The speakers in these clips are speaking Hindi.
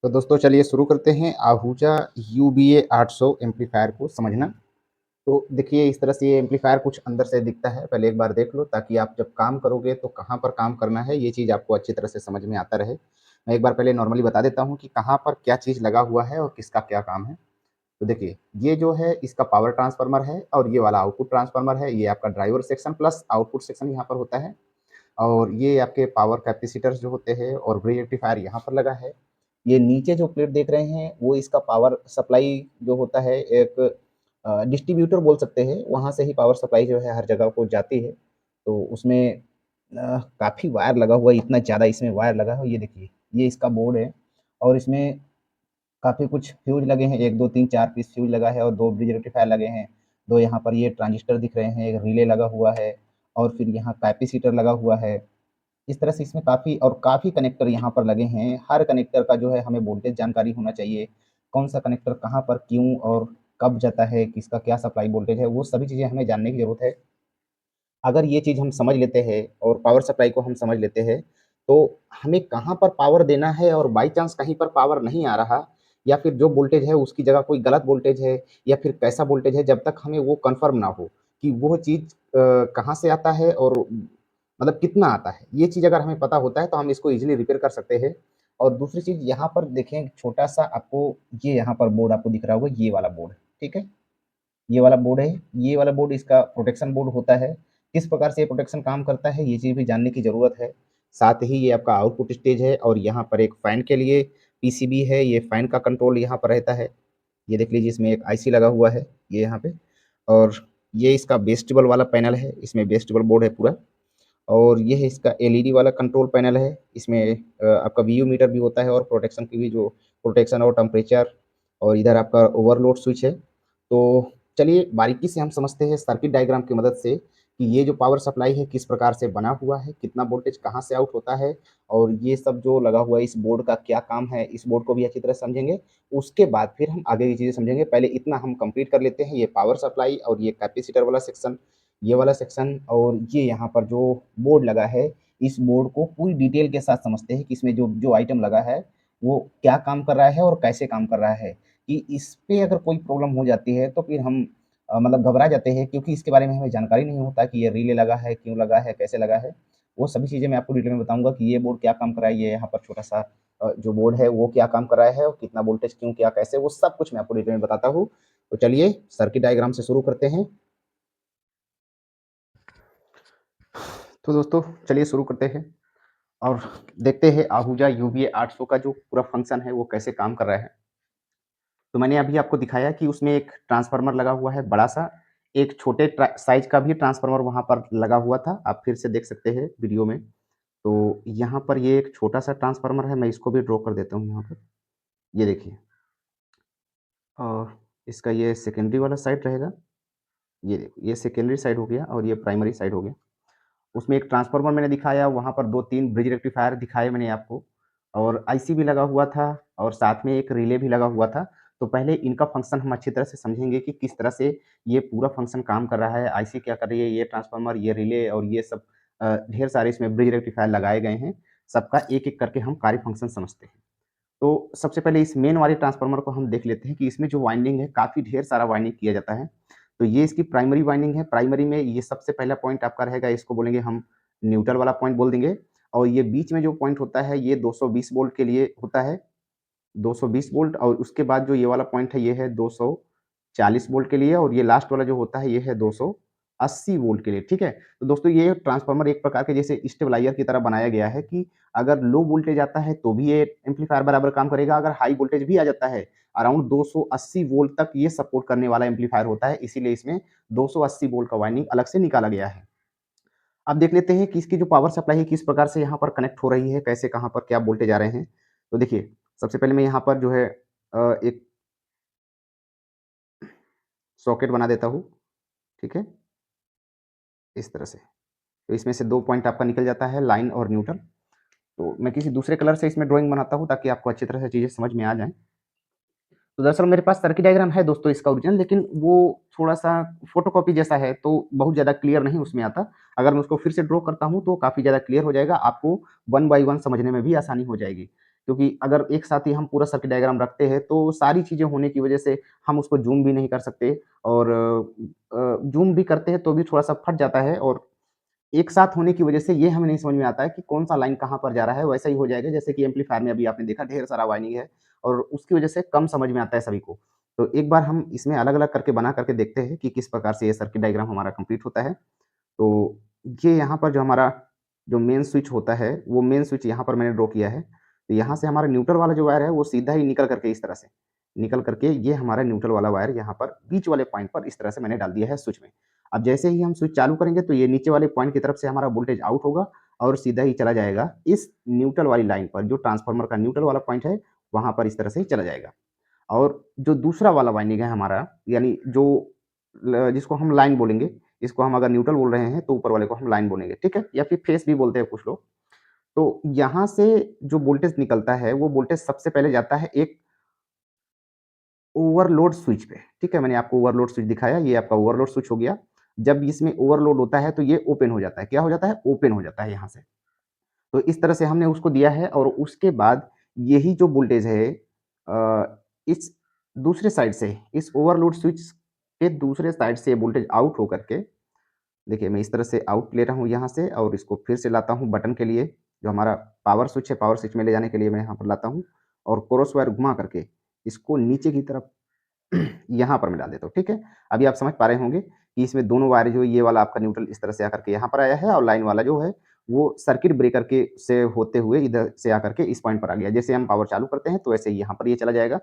तो दोस्तों चलिए शुरू करते हैं आहूजा UBA 800 एम्पलीफायर को समझना। तो देखिए इस तरह से ये एम्पलीफायर कुछ अंदर से दिखता है, पहले एक बार देख लो ताकि आप जब काम करोगे तो कहाँ पर काम करना है ये चीज़ आपको अच्छी तरह से समझ में आता रहे। मैं एक बार पहले नॉर्मली बता देता हूँ कि कहाँ पर क्या चीज़ लगा हुआ है और किसका क्या काम है। तो देखिए ये जो है इसका पावर ट्रांसफार्मर है और ये वाला आउटपुट ट्रांसफार्मर है, ये आपका driver section plus output section यहाँ पर होता है। और ये आपके पावर कैपेसिटर्स जो होते हैं और ब्रिज रेक्टिफायर यहाँ पर लगा है। ये नीचे जो प्लेट देख रहे हैं वो इसका पावर सप्लाई जो होता है, एक डिस्ट्रीब्यूटर बोल सकते हैं, वहाँ से ही पावर सप्लाई जो है हर जगह को जाती है। तो उसमें काफ़ी वायर लगा हुआ है, इतना ज़्यादा इसमें वायर लगा है। ये देखिए ये इसका बोर्ड है और इसमें काफ़ी कुछ फ्यूज़ लगे हैं, 1, 2, 3, 4 पीस फ्यूज़ लगा है और 2 ब्रिज रेक्टिफायर लगे हैं। 2 यहाँ पर ये ट्रांजिस्टर दिख रहे हैं, एक रिले लगा हुआ है और फिर यहाँ कैपेसिटर लगा हुआ है। इस तरह से इसमें काफ़ी कनेक्टर यहाँ पर लगे हैं। हर कनेक्टर का जो है हमें वोल्टेज जानकारी होना चाहिए। कौन सा कनेक्टर कहाँ पर क्यों और कब जाता है, किसका क्या सप्लाई वोल्टेज है, वो सभी चीज़ें हमें जानने की ज़रूरत है। अगर ये चीज़ हम समझ लेते हैं और पावर सप्लाई को हम समझ लेते हैं, तो हमें कहाँ पर पावर देना है और बाई चांस कहीं पर पावर नहीं आ रहा या फिर जो वोल्टेज है उसकी जगह कोई गलत वोल्टेज है या फिर कैसा वोल्टेज है, जब तक हमें वो कन्फर्म ना हो कि वो चीज़ कहाँ से आता है और मतलब कितना आता है। ये चीज़ अगर हमें पता होता है तो हम इसको ईज़िली रिपेयर कर सकते हैं। और दूसरी चीज़ यहाँ पर देखें, छोटा-सा आपको ये यहाँ पर बोर्ड आपको दिख रहा होगा, ये वाला बोर्ड, ठीक है? ये वाला बोर्ड है, ये वाला बोर्ड इसका प्रोटेक्शन बोर्ड होता है। किस प्रकार से ये प्रोटेक्शन काम करता है, ये चीज़ भी जानने की ज़रूरत है। साथ ही ये आपका आउटपुट स्टेज है और यहाँ पर एक फ़ैन के लिए पीसीबी है, ये फ़ैन का कंट्रोल यहाँ पर रहता है। ये देख लीजिए इसमें एक आईसी लगा हुआ है, ये यहाँ पे। और ये इसका वेस्टिबल वाला पैनल है, इसमें वेस्टिबल बोर्ड है पूरा। और ये है इसका एलईडी वाला कंट्रोल पैनल है, इसमें आपका वीयू मीटर भी होता है और प्रोटेक्शन की भी जो प्रोटेक्शन और टेम्परेचर, और इधर आपका ओवरलोड स्विच है। तो चलिए बारीकी से हम समझते हैं सर्किट डायग्राम की मदद से कि ये जो पावर सप्लाई है किस प्रकार से बना हुआ है, कितना वोल्टेज कहाँ से आउट होता है और ये सब जो लगा हुआ है इस बोर्ड का क्या काम है, इस बोर्ड को भी अच्छी तरह समझेंगे। उसके बाद फिर हम आगे की चीज़ें समझेंगे। पहले इतना हम कंप्लीट कर लेते हैं, ये पावर सप्लाई और ये कैपेसिटर वाला सेक्शन, ये वाला सेक्शन और ये यहाँ पर जो बोर्ड लगा है, इस बोर्ड को पूरी डिटेल के साथ समझते हैं कि इसमें जो जो आइटम लगा है, वो क्या काम कर रहा है और कैसे काम कर रहा है। कि इस पे अगर कोई प्रॉब्लम हो जाती है तो फिर हम मतलब घबरा जाते हैं, क्योंकि इसके बारे में हमें जानकारी नहीं होता कि ये रिले लगा है, क्यों लगा है, कैसे लगा है। वो सभी चीज़ें मैं आपको डिटेल में बताऊँगा कि ये बोर्ड क्या काम कर रहा है, ये यहाँ पर छोटा-सा जो बोर्ड है वो क्या काम कर रहा है और कितना वोल्टेज क्यों, क्या, कैसे, वो सब कुछ मैं आपको डिटेल में बताता हूँ। तो चलिए सर्किट डायग्राम से शुरू करते हैं। तो दोस्तों चलिए शुरू करते हैं और देखते हैं आहूजा यूवीए 800 का जो पूरा फंक्शन है वो कैसे काम कर रहा है। तो मैंने अभी आपको दिखाया कि उसमें एक ट्रांसफार्मर लगा हुआ है बड़ा-सा, एक छोटे साइज़ का भी ट्रांसफार्मर वहाँ पर लगा हुआ था, आप फिर से देख सकते हैं वीडियो में। तो यहाँ पर ये एक छोटा-सा ट्रांसफार्मर है, मैं इसको भी ड्रॉ कर देता हूँ यहाँ पर। ये देखिए और इसका ये सेकेंडरी वाला साइड रहेगा, ये देखो ये सेकेंडरी साइड हो गया और ये प्राइमरी साइड हो गया। उसमें एक ट्रांसफार्मर मैंने दिखाया, वहाँ पर 2-3 ब्रिज रेक्टिफायर दिखाए मैंने आपको और आईसी भी लगा हुआ था और साथ में एक रिले भी लगा हुआ था। तो पहले इनका फ़ंक्शन हम अच्छी तरह से समझेंगे कि किस तरह से ये पूरा फ़ंक्शन काम कर रहा है, आईसी क्या कर रही है, ये ट्रांसफार्मर, ये रिले और ये सब ढेर सारे इसमें ब्रिज रेक्टिफायर लगाए गए हैं। सबका एक-एक करके हम कार्य फ़ंक्शन समझते हैं। तो सबसे पहले इस मेन वाले ट्रांसफार्मर को हम देख लेते हैं कि इसमें जो वाइंडिंग है, काफ़ी ढेर सारा वाइंडिंग किया जाता है। तो ये इसकी प्राइमरी वाइंडिंग है, प्राइमरी में ये सबसे पहला पॉइंट आपका रहेगा, इसको बोलेंगे हम न्यूट्रल वाला पॉइंट बोल देंगे और ये बीच में जो पॉइंट होता है, ये 220 वोल्ट के लिए होता है, 220 वोल्ट। और उसके बाद जो ये वाला पॉइंट है, ये है 240 वोल्ट के लिए और ये लास्ट वाला जो होता है, ये है 280 वोल्ट के लिए, ठीक है? तो दोस्तों ये ट्रांसफार्मर एक प्रकार के जैसे स्टेबलाइज़र की तरह बनाया गया है कि अगर लो वोल्टेज आता है, तो भी ये एम्पलीफायर बराबर काम करेगा, अगर हाई वोल्टेज भी आ जाता है, अराउंड 280 वोल्ट तक ये सपोर्ट करने वाला एम्पलीफायर होता है, इसीलिए इसमें 280 वोल्ट का वाइंडिंग अलग से निकाला गया है। अब देख लेते हैं कि इसकी जो पावर सप्लाई है किस प्रकार से यहाँ पर कनेक्ट हो रही है, कैसे कहाँ पर क्या वोल्टेज आ रहे हैं। तो देखिए, सबसे पहले मैं यहाँ पर जो है एक सॉकेट बना देता हूँ, ठीक है? इस तरह से। तो इसमें से 2 पॉइंट आपका निकल जाता है, लाइन और न्यूट्रल। तो मैं किसी दूसरे कलर से इसमें ड्राइंग बनाता हूँ ताकि आपको अच्छी तरह से चीज़ें समझ में आ जाएँ। तो दरअसल मेरे पास सर्किट डायग्राम है दोस्तों इसका ओरिजिनल, लेकिन वो थोड़ा-सा फ़ोटोकॉपी जैसा है, तो बहुत ज़्यादा क्लियर नहीं उसमें आता। अगर मैं उसको फिर से ड्रॉ करता हूँ तो काफ़ी ज़्यादा क्लियर हो जाएगा, आपको वन बाय वन समझने में भी आसानी हो जाएगी। क्योंकि अगर एक साथ ही हम पूरा सर्किट डायग्राम रखते हैं, तो सारी चीज़ें होने की वजह से हम उसको ज़ूम भी नहीं कर सकते और ज़ूम भी करते हैं तो भी थोड़ा-सा फट जाता है और एक साथ होने की वजह से ये हमें नहीं समझ में आता है कि कौन-सा लाइन कहाँ पर जा रहा है, वैसा ही हो जाएगा जैसे कि एम्पलीफायर में अभी आपने देखा ढेर सारा वायरिंग है और उसकी वजह से कम समझ में आता है सभी को। तो एक बार हम इसमें अलग-अलग करके बना करके देखते हैं कि किस प्रकार से ये सर्किट डायग्राम हमारा कंप्लीट होता है। तो ये यहाँ पर जो हमारा जो मेन स्विच होता है, वो मेन स्विच यहाँ पर मैंने ड्रॉ किया है। तो यहाँ से हमारा न्यूट्रल वाला जो वायर है, वो सीधा ही निकल करके इस तरह से, निकल करके ये हमारा न्यूट्रल वाला वायर यहाँ पर बीच वाले पॉइंट पर इस तरह से मैंने डाल दिया है स्विच में। अब जैसे ही हम स्विच चालू करेंगे तो ये नीचे वाले पॉइंट की तरफ से हमारा वोल्टेज आउट होगा और सीधा ही चला जाएगा इस न्यूट्रल वाली लाइन पर, जो ट्रांसफार्मर का न्यूट्रल वाला पॉइंट है, वहाँ पर इस तरह से ही चला जाएगा। और जो दूसरा वाला वाइंडिंग है हमारा, यानी जो जिसको हम लाइन बोलेंगे, इसको हम अगर न्यूट्रल बोल रहे हैं तो ऊपर वाले को हम लाइन बोलेंगे, ठीक है? या फिर फेस भी बोलते हैं कुछ लोग। तो यहाँ से जो वोल्टेज निकलता है, वो वोल्टेज सबसे पहले जाता है एक ओवरलोड स्विच पे, ठीक है? मैंने आपको ओवरलोड स्विच दिखाया, ये आपका ओवरलोड स्विच हो गया। जब इसमें ओवरलोड होता है तो ये ओपन हो जाता है। क्या हो जाता है? ओपन हो जाता है यहाँ से। तो इस तरह से हमने उसको दिया है और उसके बाद यही जो वोल्टेज है इस दूसरे साइड से, इस ओवरलोड स्विच के दूसरे साइड से वोल्टेज आउट होकर के, देखिए मैं इस तरह से आउट ले रहा हूँ यहाँ से और इसको फिर से लाता हूँ बटन के लिए, जो हमारा पावर स्विच है, पावर स्विच में ले जाने के लिए मैं यहाँ पर लाता हूँ और क्रॉस वायर घुमा करके इसको नीचे की तरफ यहाँ पर मैं डाल देता हूँ, ठीक है? अभी आप समझ पा रहे होंगे कि इसमें दोनों वायर जो है, ये वाला आपका न्यूट्रल इस तरह से आकर के यहाँ पर आया है और लाइन वाला जो है, वो सर्किट ब्रेकर के से होते हुए इधर से आकर के इस पॉइंट पर आ गया। जैसे हम पावर चालू करते हैं, तो वैसे ही यहाँ पर ये चला जाएगा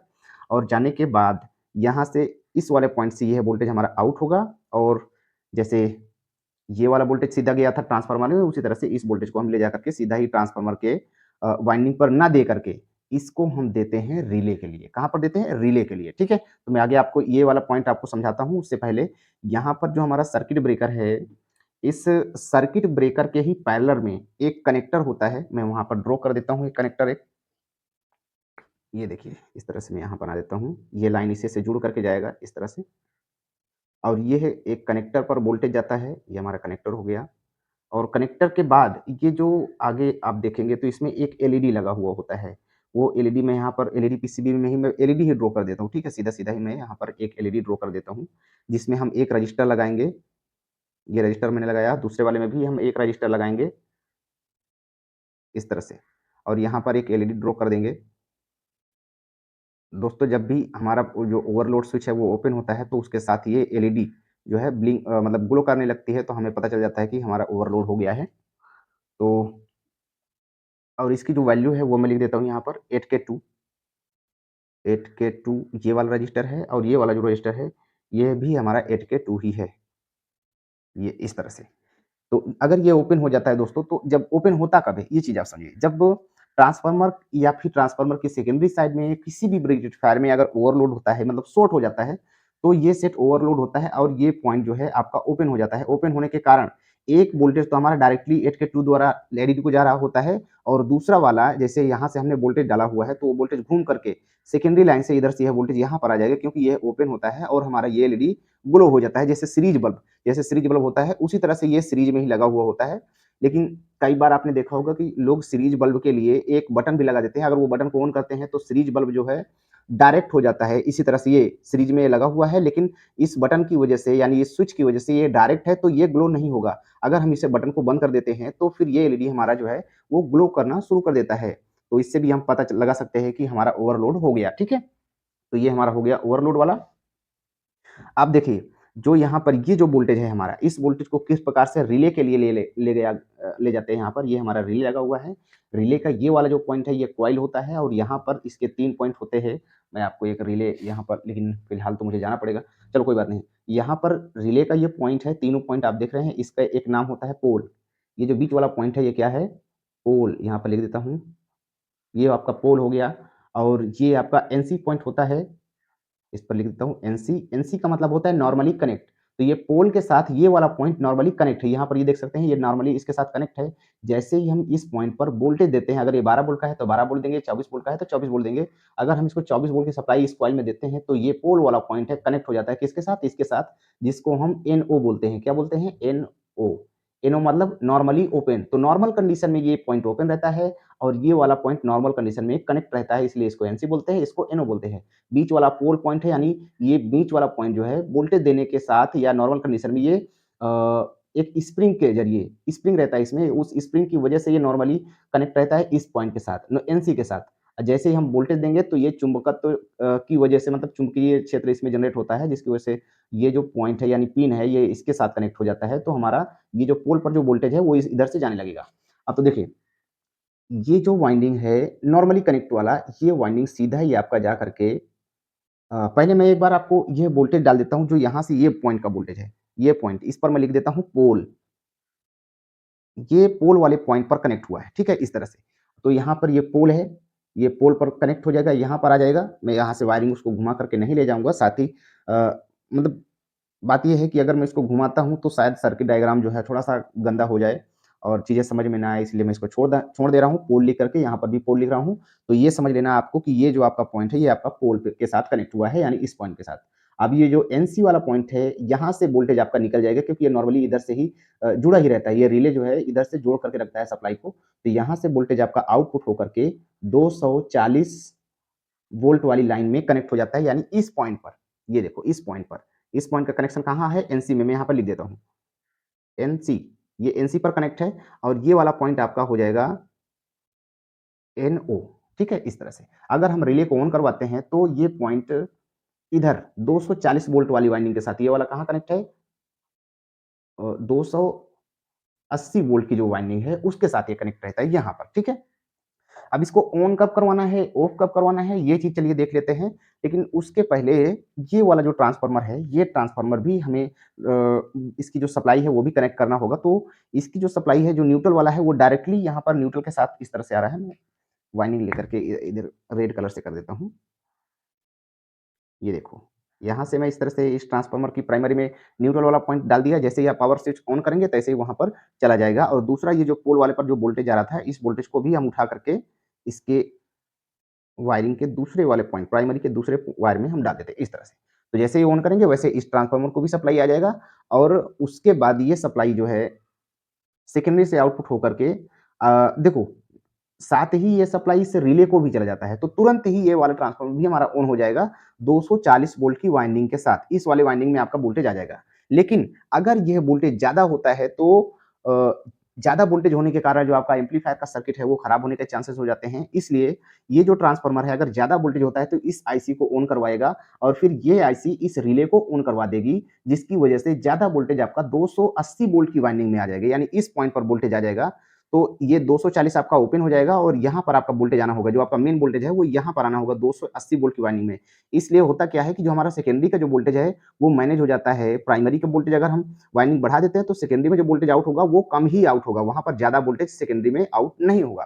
और जाने के बाद यहाँ से इस वाले पॉइंट से ये वोल्टेज हमारा आउट होगा और जैसे ये वाला वोल्टेज सीधा गया था ट्रांसफार्मर में, उसी तरह से इस वोल्टेज को हम ले जाकर के सीधा ही ट्रांसफार्मर के वाइंडिंग पर ना दे करके इसको हम देते हैं रिले के लिए। कहाँ पर देते हैं? रिले के लिए, ठीक है? तो मैं आगे आपको ये वाला पॉइंट आपको समझाता हूँ, उससे पहले यहाँ पर जो हमारा सर्किट ब्रेकर है, इस सर्किट ब्रेकर के ही पैरेलल में एक कनेक्टर होता है, मैं वहाँ पर ड्रॉ कर देता हूँ एक कनेक्टर एक। ये देखिए, इस तरह से मैं यहाँ बना देता हूँ। ये लाइन इसी से जुड़ करके जाएगा इस तरह से और ये है एक कनेक्टर पर वोल्टेज जाता है, ये हमारा कनेक्टर हो गया। और कनेक्टर के बाद ये जो आगे आप देखेंगे तो इसमें एक एलईडी लगा हुआ होता है। वो एलईडी मैं यहाँ पर एलईडी पीसीबी में ही मैं एलईडी ही ड्रॉ कर देता हूँ, ठीक है? सीधा-सीधा ही मैं यहाँ पर एक एलईडी ड्रॉ कर देता हूँ, जिसमें हम एक रजिस्टर लगाएँगे। ये रजिस्टर मैंने लगाया, दूसरे वाले में भी हम एक रजिस्टर लगाएँगे इस तरह से और यहाँ पर एक एलईडी ड्रॉ कर देंगे। दोस्तों जब भी हमारा वो जो ओवरलोड स्विच है वो ओपन होता है तो उसके साथ ये एलईडी जो है मतलब ग्लो करने लगती है, तो हमें पता चल जाता है कि हमारा ओवरलोड हो गया है। तो और इसकी जो वैल्यू है वो मैं लिख देता हूँ यहाँ पर 8K2, 8K2 ये वाला रजिस्टर है और ये वाला जो रजिस्टर है, ये भी हमारा 8K2 ही है, ये इस तरह से। तो अगर ये ओपन हो जाता है दोस्तों, तो जब ओपन होता कब है? ये चीज़ आप समझिए। जब ट्रांसफ़ार्मर या फिर ट्रांसफ़ार्मर की सेकेंडरी साइड में किसी भी रेक्टिफायर में अगर ओवरलोड होता है, मतलब शॉर्ट हो जाता है, तो ये सेट ओवरलोड होता है और ये पॉइंट जो है आपका ओपन हो जाता है। ओपन होने के कारण एक वोल्टेज तो हमारा डायरेक्टली 8 के 2 द्वारा एलईडी को जा रहा होता है और दूसरा वाला जैसे यहाँ से हमने वोल्टेज डाला हुआ है, तो वो वोल्टेज घूम करके सेकेंडरी लाइन से इधर से यह वोल्टेज यहाँ पर आ जाएगा, क्योंकि ये ओपन होता है और हमारा ये एलईडी ग्लो हो जाता है, जैसे सीरीज बल्ब होता है, उसी तरह से ये सीरीज में ही लगा हुआ होता है। लेकिन कई बार आपने देखा होगा कि लोग सीरीज बल्ब के लिए एक बटन भी लगा देते हैं। अगर वो बटन को ऑन करते हैं तो सीरीज बल्ब जो है डायरेक्ट हो जाता है। इसी तरह से ये सीरीज में लगा हुआ है, लेकिन इस बटन की वजह से, यानी इस स्विच की वजह से ये डायरेक्ट है, तो ये ग्लो नहीं होगा। अगर हम इसे बटन को बंद कर देते हैं तो फिर ये एलईडी हमारा जो है वो ग्लो करना शुरू कर देता है। तो इससे भी हम लगा सकते हैं कि हमारा ओवरलोड हो गया, ठीक है? तो ये हमारा हो गया ओवरलोड वाला। अब देखिए, जो यहाँ पर ये जो वोल्टेज है हमारा, इस वोल्टेज को किस प्रकार से रिले के लिए ले जाते हैं यहाँ पर, ये हमारा रिले लगा हुआ है। रिले का ये वाला जो पॉइंट है, ये कॉइल होता है और यहाँ पर इसके 3 पॉइंट होते हैं। मैं आपको एक रिले यहाँ पर, लेकिन फिलहाल तो मुझे जाना पड़ेगा। चलो कोई बात नहीं। यहाँ पर रिले का ये पॉइंट है, तीनों पॉइंट आप देख रहे हैं, इसका एक नाम होता है पोल। ये जो बीच वाला पॉइंट है, ये क्या है? पोल। यहाँ पर लिख देता हूँ। ये आपका पोल हो गया और ये आपका एनसी पॉइंट होता है। इस पर लिख देता हूँ एनसी। एनसी का मतलब होता है नॉर्मली कनेक्ट। तो ये पोल के साथ ये वाला पॉइंट नॉर्मली कनेक्ट है। यहाँ पर ये देख सकते हैं, ये नॉर्मली इसके साथ कनेक्ट है। जैसे ही हम इस पॉइंट पर वोल्टेज देते हैं, अगर ये 12 वोल्ट का है तो 12 वोल्ट देंगे, 24 वोल्ट का है तो 24 वोल्ट देंगे। अगर हम इसको 24 वोल्ट की सप्लाई इस कॉइल में देते हैं तो ये पोल वाला पॉइंट है, कनेक्ट हो जाता है किसके साथ? इसके साथ, जिसको हम एनओ बोलते हैं। क्या बोलते हैं? एनओ। एनओ मतलब नॉर्मली ओपन। तो नॉर्मल कंडीशन में ये पॉइंट ओपन रहता है। और ये वाला पॉइंट नॉर्मल कंडीशन में कनेक्ट रहता है, इसलिए इसको एनसी बोलते हैं, इसको एनओ बोलते हैं। बीच वाला पोल पॉइंट है, यानी ये बीच वाला पॉइंट जो है वोल्टेज देने के साथ या नॉर्मल कंडीशन में ये एक स्प्रिंग के ज़रिए स्प्रिंग रहता है इसमें, उस स्प्रिंग की वजह से ये नॉर्मली कनेक्ट रहता है इस पॉइंट के साथ, एनसी के साथ। जैसे ही हम वोल्टेज देंगे तो ये चुंबकत्व की वजह से मतलब चुंबकीय क्षेत्र इसमें जनरेट होता है, जिसकी वजह से ये जो पॉइंट है यानी पिन है ये इसके साथ कनेक्ट हो जाता है, तो हमारा ये जो पोल पर जो वोल्टेज है वो इस इधर से जाने लगेगा। अब तो देखिए, ये जो वाइंडिंग है नॉर्मली कनेक्ट वाला, ये वाइंडिंग सीधा ही आपका जा करके पहले मैं एक बार आपको ये वोल्टेज डाल देता हूँ जो यहाँ से ये पॉइंट का वोल्टेज है, ये पॉइंट इस पर मैं लिख देता हूँ पोल। ये पोल वाले पॉइंट पर कनेक्ट हुआ है, ठीक है? इस तरह से। तो यहाँ पर ये पोल है, ये पोल पर कनेक्ट हो जाएगा, यहाँ पर आ जाएगा। मैं यहाँ से वायरिंग उसको घुमा करके नहीं ले जाऊँगा, साथ ही मतलब बात ये है कि अगर मैं इसको घुमाता हूँ तो शायद सर्किट डायग्राम जो है थोड़ा-सा गंदा हो जाए और चीज़ें समझ में ना आए, इसलिए मैं इसको छोड़ दे रहा हूँ, पोल लिख करके यहाँ पर भी पोल लिख रहा हूँ। तो ये समझ लेना आपको कि ये जो आपका पॉइंट है, ये आपका पोल पे के साथ कनेक्ट हुआ है, यानी इस पॉइंट के साथ। अब ये जो एनसी वाला पॉइंट है, यहाँ से वोल्टेज आपका निकल जाएगा क्योंकि ये नॉर्मली इधर से ही जुड़ा ही रहता है। ये रिले जो है इधर से जोड़ करके रखता है सप्लाई को, तो यहाँ से वोल्टेज आपका आउटपुट होकर के 240 वोल्ट वाली लाइन में कनेक्ट हो जाता है, यानी इस पॉइंट पर। ये देखो इस पॉइंट पर। इस पॉइंट का कनेक्शन कहाँ है? एनसी में। मैं यहाँ पर लिख देता हूँ, एनसी। ये एनसी पर कनेक्ट है और ये वाला पॉइंट आपका हो जाएगा एनओ, ठीक है? इस तरह से। अगर हम रिले को ऑन करवाते हैं तो ये पॉइंट इधर 240 वोल्ट वाली वाइंडिंग के साथ, ये वाला कहाँ कनेक्ट है? 280 वोल्ट की जो वाइंडिंग है उसके साथ ये कनेक्ट रहता है यहाँ पर, ठीक है? अब इसको ऑन कब करवाना है, ऑफ कब करवाना है, ये चीज़ चलिए देख लेते हैं। लेकिन उसके पहले ये वाला जो ट्रांसफ़ार्मर है, ये ट्रांसफ़ार्मर भी हमें इसकी जो सप्लाई है वो भी कनेक्ट करना होगा। तो इसकी जो सप्लाई है, जो न्यूट्रल वाला है, वो डायरेक्टली यहाँ पर न्यूट्रल के साथ इस तरह से आ रहा है। मैं वाइंडिंग लेकर के इधर रेड कलर से कर देता हूँ। ये देखो, यहाँ से मैं इस तरह से इस ट्रांसफ़ार्मर की प्राइमरी में न्यूट्रल वाला पॉइंट डाल दिया। जैसे ही आप पावर स्विच ऑन करेंगे, तैसे ही वहाँ पर चला जाएगा और दूसरा ये जो पोल वाले पर जो वोल्टेज आ रहा था, इस वोल्टेज को भी हम उठा करके इसके वायरिंग के दूसरे वाले पॉइंट, प्राइमरी के दूसरे वायर में हम डाल देते हैं इस तरह से। तो जैसे ही ऑन करेंगे वैसे इस ट्रांसफार्मर को भी सप्लाई आ जाएगा और उसके बाद ये सप्लाई जो है सेकेंडरी से आउटपुट होकर के देखो, साथ ही ये सप्लाई इस रिले को भी चला जाता है, तो तुरंत ही ये वाला ट्रांसफार्मर भी हमारा ऑन हो जाएगा 240 वोल्ट की वाइंडिंग के साथ। इस वाले वाइंडिंग में आपका वोल्टेज आ जाएगा। लेकिन अगर यह वोल्टेज ज़्यादा होता है तो अ, ज़्यादा वोल्टेज होने के कारण जो आपका एम्पलीफायर का सर्किट है वो खराब होने के चांसेस हो जाते हैं। इसलिए ये जो ट्रांसफार्मर है अगर ज़्यादा वोल्टेज होता है तो इस आईसी को ऑन करवाएगा और फिर ये आईसी इस रिले को ऑन करवा देगी, जिसकी वजह से ज़्यादा वोल्टेज आपका 280 वोल्ट की वाइंडिंग में आ जाएगा, यानी इस पॉइंट पर वोल्टेज आ जाएगा। तो ये 240 आपका ओपन हो जाएगा और यहाँ पर आपका वोल्टेज आना होगा, जो आपका मेन वोल्टेज है वो यहाँ पर आना होगा 280 वोल्ट की वाइंडिंग में। इसलिए होता क्या है कि जो हमारा सेकेंडरी का जो वोल्टेज है वो मैनेज हो जाता है। प्राइमरी का वोल्टेज अगर हम वाइंडिंग बढ़ा देते हैं तो सेकेंडरी में जो वोल्टेज आउट होगा वो कम ही आउट होगा, वहाँ पर ज़्यादा वोल्टेज सेकेंडरी में आउट नहीं होगा।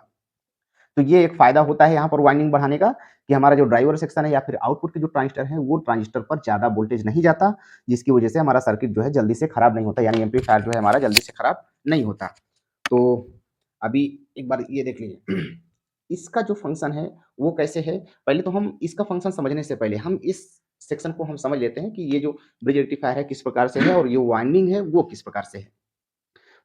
तो ये एक फ़ायदा होता है यहाँ पर वाइंडिंग बढ़ाने का कि हमारा जो ड्राइवर सेक्शन है या फिर आउटपुट के जो ट्रांजिस्टर हैं, वो ट्रांजिस्टर पर ज़्यादा वोल्टेज नहीं जाता, जिसकी वजह से हमारा सर्किट जो है जल्दी से खराब नहीं होता, यानी एम्पलीफायर जो है हमारा जल्दी से खराब नहीं होता। तो अभी एक बार ये देख लीजिए इसका जो फंक्शन है वो कैसे है? पहले तो हम इसका फंक्शन समझने से पहले हम इस सेक्शन को हम समझ लेते हैं कि ये जो ब्रिज रेक्टिफायर है किस प्रकार से है और ये वाइंडिंग है वो किस प्रकार से है।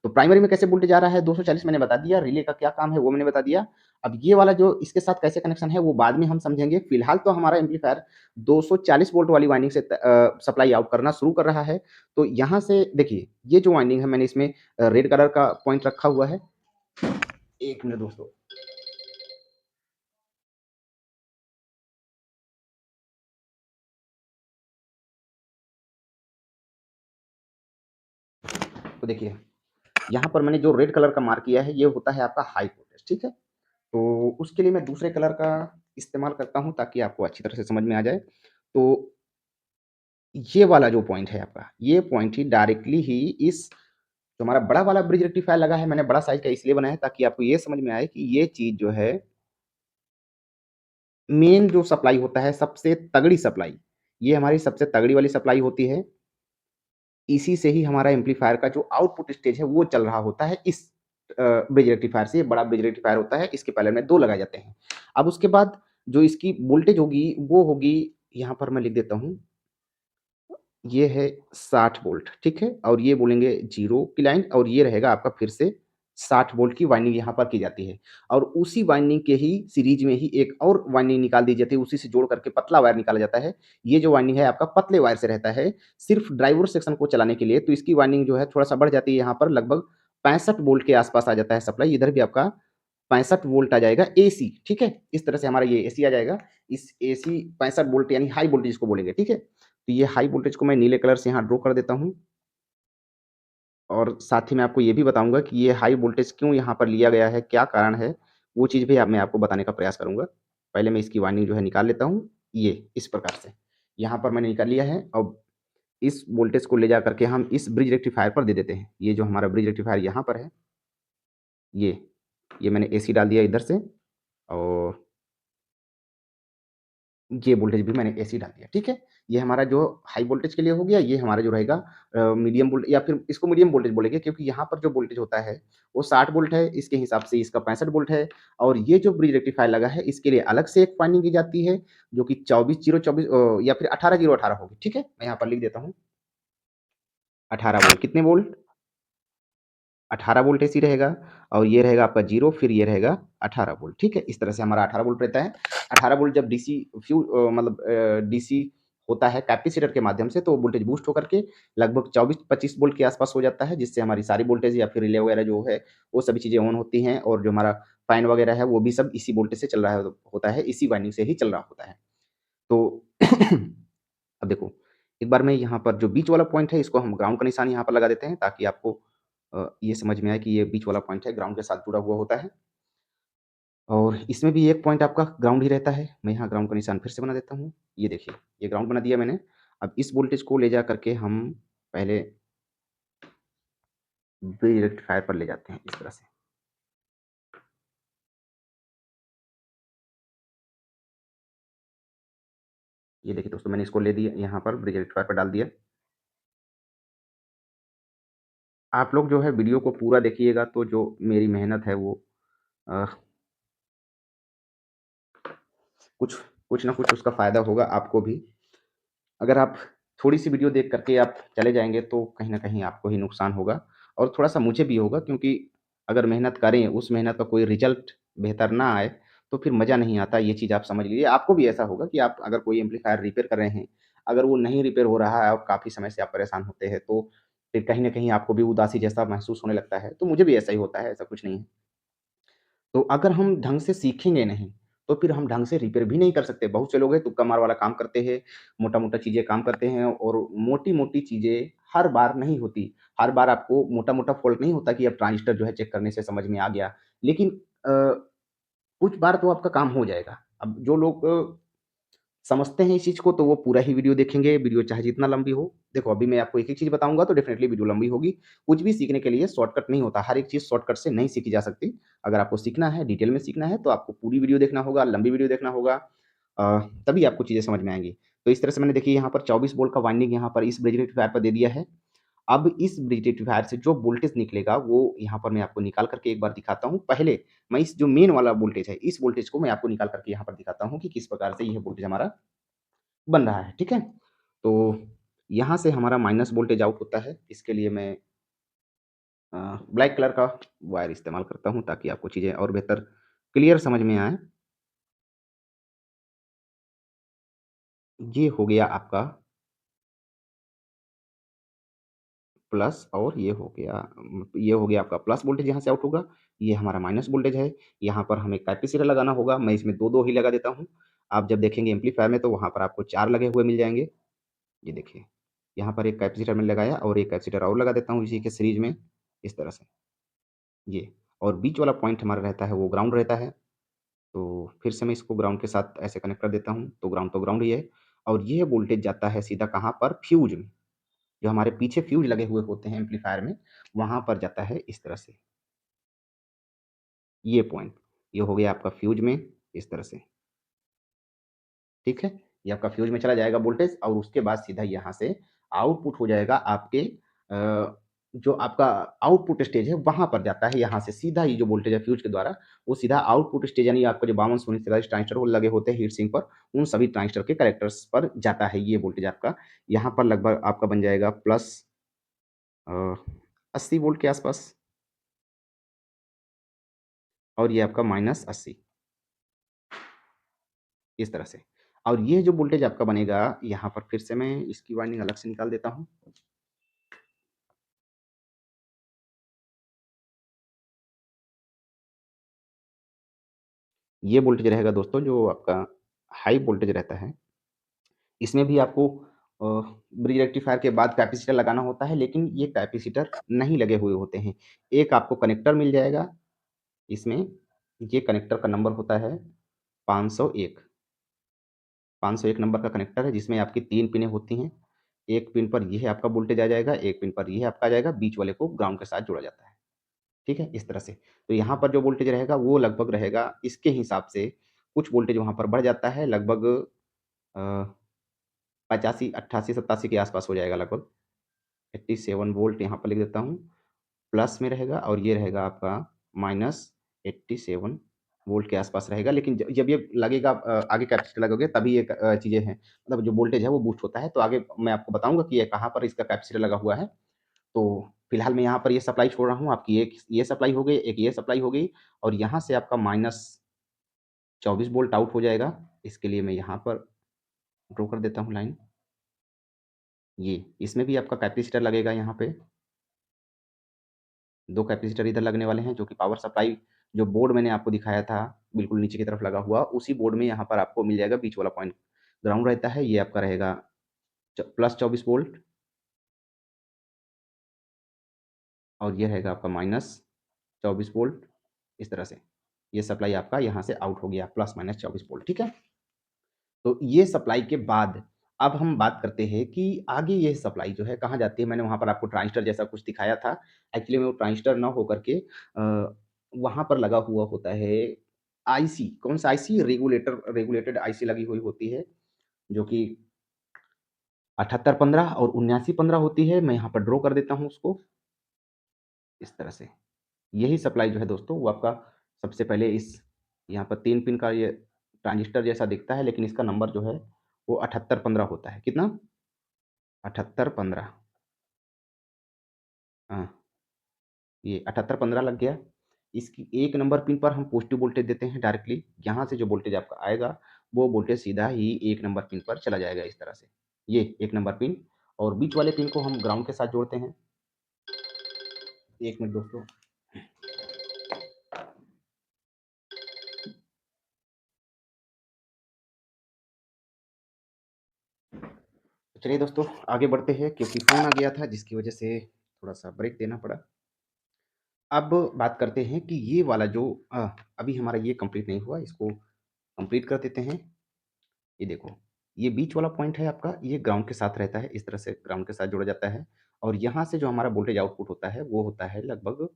तो प्राइमरी में कैसे वोल्टेज आ रहा है 240 मैंने बता दिया, रिले का क्या काम है वो मैंने बता दिया। अब ये वाला जो इसके साथ कैसे कनेक्शन है वो बाद में हम समझेंगे। फिलहाल तो हमारा एम्पलीफायर 240 वोल्ट वाली वाइंडिंग से सप्लाई आउट करना शुरू कर रहा है। तो यहाँ से देखिए, ये जो वाइंडिंग है मैंने इसमें रेड कलर का पॉइंट रखा हुआ है। 1 मिनट दोस्तों। तो देखिए, यहाँ पर मैंने जो रेड कलर का मार्क किया है ये होता है आपका हाई वोल्टेज, ठीक है? तो उसके लिए मैं दूसरे कलर का इस्तेमाल करता हूँ ताकि आपको अच्छी तरह से समझ में आ जाए। तो ये वाला जो पॉइंट है आपका, ये पॉइंट ही डायरेक्टली ही इस जो हमारा बड़ा वाला ब्रिज रेक्टिफायर लगा है, मैंने बड़ा साइज़ का इसलिए बनाया है ताकि आपको ये समझ में आए कि ये चीज़ जो है, मेन जो सप्लाई होता है, सबसे तगड़ी सप्लाई, ये हमारी सबसे तगड़ी वाली सप्लाई होती है। इसी से ही हमारा एम्पलीफायर का जो आउटपुट स्टेज है, वो चल रहा होता है इस ब्रिज रेक्टिफायर से। ये बड़ा ब्रिज रेक्टिफायर होता है, इसके पैरेलल में 2 लगाए जाते हैं। अब उसके बाद जो इसकी वोल्टेज होगी, वो होगी यहाँ पर मैं लिख देता हूँ, ये है 60 वोल्ट, ठीक है? और ये बोलेंगे 0 की लाइन और ये रहेगा आपका फिर से 60 वोल्ट की वाइंडिंग यहाँ पर की जाती है और उसी वाइंडिंग के ही सीरीज में ही एक और वाइंडिंग निकाल दी जाती है, उसी से जोड़ करके पतला वायर निकाला जाता है। ये जो वाइंडिंग है आपका पतले वायर से रहता है, सिर्फ ड्राइवर सेक्शन को चलाने के लिए, तो इसकी वाइंडिंग जो है थोड़ा-सा बढ़ जाती है, यहाँ पर लगभग 65 वोल्ट के आसपास आ जाता है सप्लाई, इधर भी आपका 65 वोल्ट आ जाएगा एसी, ठीक है? इस तरह से हमारा ये एसी आ जाएगा, इस एसी 65 वोल्ट यानी हाई वोल्टेज इसको बोलेंगे, ठीक है? तो ये हाई वोल्टेज को मैं नीले कलर से यहाँ ड्रॉ कर देता हूँ। और साथ ही मैं आपको ये भी बताऊँगा कि ये हाई वोल्टेज क्यों यहाँ पर लिया गया है, क्या कारण है, वो चीज़ भी अब मैं आपको बताने का प्रयास करूँगा। पहले मैं इसकी वाइंडिंग जो है निकाल लेता हूँ, ये इस प्रकार से। यहाँ पर मैंने निकाल लिया है, अब इस वोल्टेज को ले जा कर के हम इस ब्रिज रेक्टिफ़ायर पर दे देते हैं। ये जो हमारा ब्रिज रेक्टिफ़ायर यहाँ पर है, ये, ये मैंने एसी डाल दिया इधर से और ये वोल्टेज भी मैंने एसी डाल दिया, ठीक है? ये हमारा जो हाई वोल्टेज के लिए हो गया, ये हमारा जो रहेगा मीडियम वोल्ट या फिर इसको मीडियम वोल्टेज बोलेंगे क्योंकि यहाँ पर जो वोल्टेज होता है, वो 60 वोल्ट है, इसके हिसाब से इसका 65 वोल्ट है और ये जो ब्रिज रेक्टिफायर लगा है, इसके लिए अलग से एक वाइंडिंग की जाती है, जो कि 24 या फिर 18 018 होगी, ठीक है? मैं यहाँ पर लिख देता हूँ, 18 वोल्ट, कितने वोल्ट? 18 वोल्ट एसी रहेगा और ये रहेगा आपका 0 फिर ये रहेगा 18 वोल्ट, ठीक है? इस तरह से हमारा 18 वोल्ट रहता है। 18 वोल्ट जब मतलब डीसी होता है कैपेसिटर के माध्यम से तो वोल्टेज बूस्ट होकर के लगभग 24-25 वोल्ट के आसपास हो जाता है, जिससे हमारी सारी वोल्टेज या फिर रिले वगैरह जो है, वो सभी चीज़ें ऑन होती हैं और जो हमारा फैन वगैरह है, वो भी सब इसी वोल्टेज से चल रहा होता है, इसी वाइंडिंग से ही चल रहा होता है। तो अब देखो, एक बार मैं यहाँ पर जो बीच वाला पॉइंट है इसको हम ग्राउंड का निशान यहाँ पर लगा देते हैं ताकि आपको ये समझ में आए कि ये बीच वाला पॉइंट है, ग्राउंड के साथ जुड़ा हुआ होता है और इसमें भी एक पॉइंट आपका ग्राउंड ही रहता है। मैं यहाँ ग्राउंड का निशान फिर से बना देता हूँ। ये देखिए, ये ग्राउंड बना दिया मैंने। अब इस वोल्टेज को ले जा कर के हम पहले ब्रिज रेक्टिफायर पर ले जाते हैं इस तरह से। ये देखिए दोस्तों, मैंने इसको ले दिया यहाँ पर ब्रिज रेक्टिफायर पर डाल दिया। आप लोग जो है वीडियो को पूरा देखिएगा तो जो मेरी मेहनत है वो अ, कुछ कुछ ना कुछ उसका फ़ायदा होगा आपको भी। अगर आप थोड़ी-सी वीडियो देख कर के आप चले जाएँगे तो कहीं न कहीं आपको ही नुकसान होगा और थोड़ा-सा मुझे भी होगा क्योंकि अगर मेहनत करें, उस मेहनत का कोई रिज़ल्ट बेहतर ना आए, तो फिर मज़ा नहीं आता, ये चीज़ आप समझ लीजिए। आपको भी ऐसा होगा कि आप अगर कोई एम्पलीफायर रिपेयर कर रहे हैं, अगर वो नहीं रिपेयर हो रहा है और काफ़ी समय से आप परेशान होते हैं, तो फिर कहीं न कहीं आपको भी उदासी जैसा महसूस होने लगता है। तो मुझे भी ऐसा ही होता है, ऐसा कुछ नहीं है। तो अगर हम ढंग से सीखेंगे नहीं, तो फिर हम ढंग से रिपेयर भी नहीं कर सकते। बहुत से लोग हैं तुक्का-मार वाला काम करते हैं, मोटा-मोटा चीज़ें काम करते हैं और मोटी-मोटी चीज़ें हर बार नहीं होती। हर बार आपको मोटा-मोटा फ़ॉल्ट नहीं होता कि अब ट्रांजिस्टर जो है चेक करने से समझ में आ गया। लेकिन अ, कुछ बार तो आपका काम हो जाएगा। अब जो लोग समझते हैं इस चीज़ को तो वो पूरा ही वीडियो देखेंगे, वीडियो चाहे जितना लंबी हो। देखो अभी मैं आपको एक-एक चीज़ बताऊँगा तो डेफ़िनिटली वीडियो लंबी होगी। कुछ भी सीखने के लिए शॉर्टकट नहीं होता, हर एक चीज़ शॉर्टकट से नहीं सीखी जा सकती। अगर आपको सीखना है, डिटेल में सीखना है तो आपको पूरी वीडियो देखना होगा, लंबी वीडियो देखना होगा तभी आपको चीज़ें समझ में आएँगी। तो इस तरह से मैंने देखिए यहाँ पर 24 वोल्ट का वाइंडिंग यहाँ पर इस ब्रिज रेक्टिफायर पर दे दिया है। अब इस ब्रिज रेक्टिफायर से जो वोल्टेज निकलेगा वो यहाँ पर मैं आपको निकाल कर के एक बार दिखाता हूँ। पहले मैं इस जो मेन वाला वोल्टेज है, इस वोल्टेज को मैं आपको निकाल कर के यहाँ पर दिखाता हूँ कि किस प्रकार से यह वोल्टेज हमारा बन रहा है, ठीक है? तो यहाँ से हमारा माइनस वोल्टेज आउट होता है, इसके लिए मैं अ, ब्लैक कलर का वायर इस्तेमाल करता हूँ ताकि आपको चीज़ें और बेहतर क्लियर समझ में आएँ। ये हो गया आपका प्लस और ये हो गया आपका प्लस वोल्टेज यहाँ से आउट होगा, ये हमारा माइनस वोल्टेज है, यहाँ पर हमें कैपेसिटर लगाना होगा, मैं इसमें 2-2 ही लगा देता हूँ। आप जब देखेंगे एम्पलीफायर में तो वहाँ पर आपको 4 लगे हुए मिल जाएँगे, ये देखिए। यहाँ पर एक कैपेसिटर मैंने लगाया और एक कैपेसिटर और लगा देता हूँ इसी के सीरीज़ में, इस तरह से। ये और बीच वाला पॉइंट हमारा रहता है वो ग्राउंड रहता है। तो फिर से मैं इसको ग्राउंड के साथ ऐसे कनेक्ट कर देता हूँ, तो ग्राउंड ही है और ये वोल्टेज जाता है सीधा कहाँ पर फ्यूज़ में। जो हमारे पीछे फ्यूज़ लगे हुए होते हैं एम्पलीफायर में, वहाँ पर जाता है इस तरह से, ये पॉइंट। ये हो गया आपका फ्यूज़ में इस तरह से, ठीक है? ये आपका फ्यूज़ में चला जाएगा वोल्टेज और उसके बाद सीधा यहाँ से आउटपुट हो जाएगा आपके जो आपका आउटपुट स्टेज है वहाँ पर जाता है, यहाँ से सीधा ये जो वोल्टेज है फ्यूज़ के द्वारा, वो सीधा आउटपुट स्टेज यानी आपका जो 52 सोनी 43 ट्रांजिस्टर वो लगे होते हैं हीट सिंक पर, उन सभी ट्रांजिस्टर के कलेक्टर्स पर जाता है ये वोल्टेज आपका। यहाँ पर लगभग आपका बन जाएगा प्लस अ, 80 वोल्ट के आसपास। और ये आपका -80 इस तरह से। और ये जो वोल्टेज आपका बनेगा, यहाँ पर फिर से मैं इसकी वाइंडिंग अलग से निकाल देता हूँ। ये वोल्टेज रहेगा दोस्तों जो आपका हाई वोल्टेज रहता है। इसमें भी आपको ब्रिज रेक्टिफायर के बाद कैपेसिटर लगाना होता है, लेकिन ये कैपेसिटर नहीं लगे हुए होते हैं। एक आपको कनेक्टर मिल जाएगा इसमें, ये कनेक्टर का नंबर होता है 501। 501 नंबर का कनेक्टर है जिसमें आपकी 3 पिनें होती हैं। एक पिन पर ये है आपका वोल्टेज आ जाएगा, एक पिन पर ये है आपका आ जाएगा, बीच वाले को ग्राउंड के साथ जोड़ा जाता है। ठीक है? इस तरह से। तो यहाँ पर जो वोल्टेज रहेगा वो लगभग रहेगा इसके हिसाब से, कुछ वोल्टेज वहाँ पर बढ़ जाता है लगभग अ, 85, 88, 87 के आस-पास हो जाएगा लगभग। 87 वोल्ट यहाँ पर लिख देता हूँ, प्लस में रहेगा और ये रहेगा आपका -87 वोल्ट के आस-पास रहेगा। लेकिन ज जब ये लगेगा आगे कैपेसिटर लगोगे तभी ये चीज़ें हैं, मतलब जो वोल्टेज है वो बूस्ट होता है। तो आगे मैं आपको बताऊँगा कि ये कहाँ पर इसका कैपेसिटर लगा हुआ है। तो फिलहाल मैं यहाँ पर ये सप्लाई छोड़ रहा हूँ, आपकी एक ये सप्लाई हो गई, एक ये सप्लाई हो गई और यहाँ से आपका -24 वोल्ट आउट हो जाएगा। इसके लिए मैं यहाँ पर ड्रॉ कर देता हूँ लाइन। ये, इसमें भी आपका कैपेसिटर लगेगा यहाँ पे। 2 कैपेसिटर इधर लगने वाले हैं जो कि पावर सप्लाई जो बोर्ड मैंने आपको दिखाया था, बिल्कुल नीचे की तरफ लगा हुआ, उसी बोर्ड में यहाँ पर आपको मिल जाएगा बीच वाला पॉइंट। ग्राउंड रहता है, ये आपका रहेगा प्लस 24 वोल्ट और ये रहेगा आपका -24 वोल्ट, इस तरह से। ये सप्लाई आपका यहाँ से आउट हो गया प्लस माइनस 24 वोल्ट, ठीक है? तो ये सप्लाई के बाद अब हम बात करते हैं कि आगे ये सप्लाई जो है कहाँ जाती है? मैंने वहाँ पर आपको ट्रांजिस्टर जैसा कुछ दिखाया था। एक्चुअली में वो ट्रांजिस्टर ना होकर के वहाँ पर लगा हुआ होता है आईसी, कौन-सा आईसी? रेगुलेटेड आईसी लगी हुई होती है, जो कि 7815 और 7915 होती है। मैं यहाँ पर ड्रॉ कर देता हूँ उसको, इस तरह से। यही सप्लाई जो है दोस्तों वो आपका सबसे पहले इस यहाँ पर 3 पिन का ये ट्रांजिस्टर जैसा दिखता है, लेकिन इसका नंबर जो है वो 7815 होता है। कितना? 7815। हाँ, ये 7815 लग गया। इसकी 1 नंबर पिन पर हम पॉजिटिव वोल्टेज देते हैं डायरेक्टली। यहाँ से जो वोल्टेज आपका आएगा, वो वोल्टेज सीधा ही 1 नंबर पिन पर चला जाएगा इस तरह से। ये 1 नंबर पिन और बीच वाले पिन को हम ग्राउंड के साथ जोड़ते हैं। 1 मिनट दोस्तों। तो चलिए दोस्तों आगे बढ़ते हैं क्योंकि फ़ोन आ गया था जिसकी वजह से थोड़ा-सा ब्रेक देना पड़ा। अब बात करते हैं कि ये वाला जो अभी हमारा ये कंप्लीट नहीं हुआ, इसको कंप्लीट कर देते हैं। ये देखो, ये बीच वाला पॉइंट है आपका, ये ग्राउंड के साथ रहता है, इस तरह से ग्राउंड के साथ जोड़ा जाता है और यहाँ से जो हमारा वोल्टेज आउटपुट होता है, वो होता है लगभग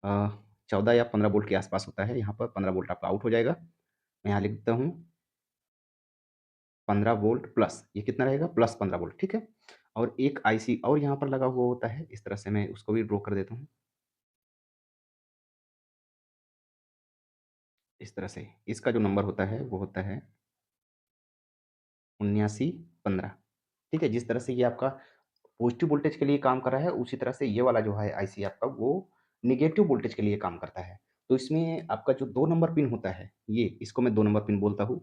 अ, 14 या 15 वोल्ट के आसपास होता है। यहाँ पर 15 वोल्ट आपका आउट हो जाएगा। मैं यहाँ लिख देता हूँ 15 वोल्ट प्लस, ये कितना रहेगा? प्लस 15 वोल्ट, ठीक है? और एक आईसी और यहाँ पर लगा हुआ होता है, इस तरह से मैं उसको भी ड्रॉ कर देता हूँ, इस तरह से। इसका जो नंबर होता है, वो होता है 7915, ठीक है? जिस तरह से ये आपका पॉजिटिव वोल्टेज के लिए काम कर रहा है, उसी तरह से ये वाला जो है आईसी आपका वो नेगेटिव वोल्टेज के लिए काम करता है। तो इसमें आपका जो 2 नंबर पिन होता है, ये इसको मैं 2 नंबर पिन बोलता हूँ।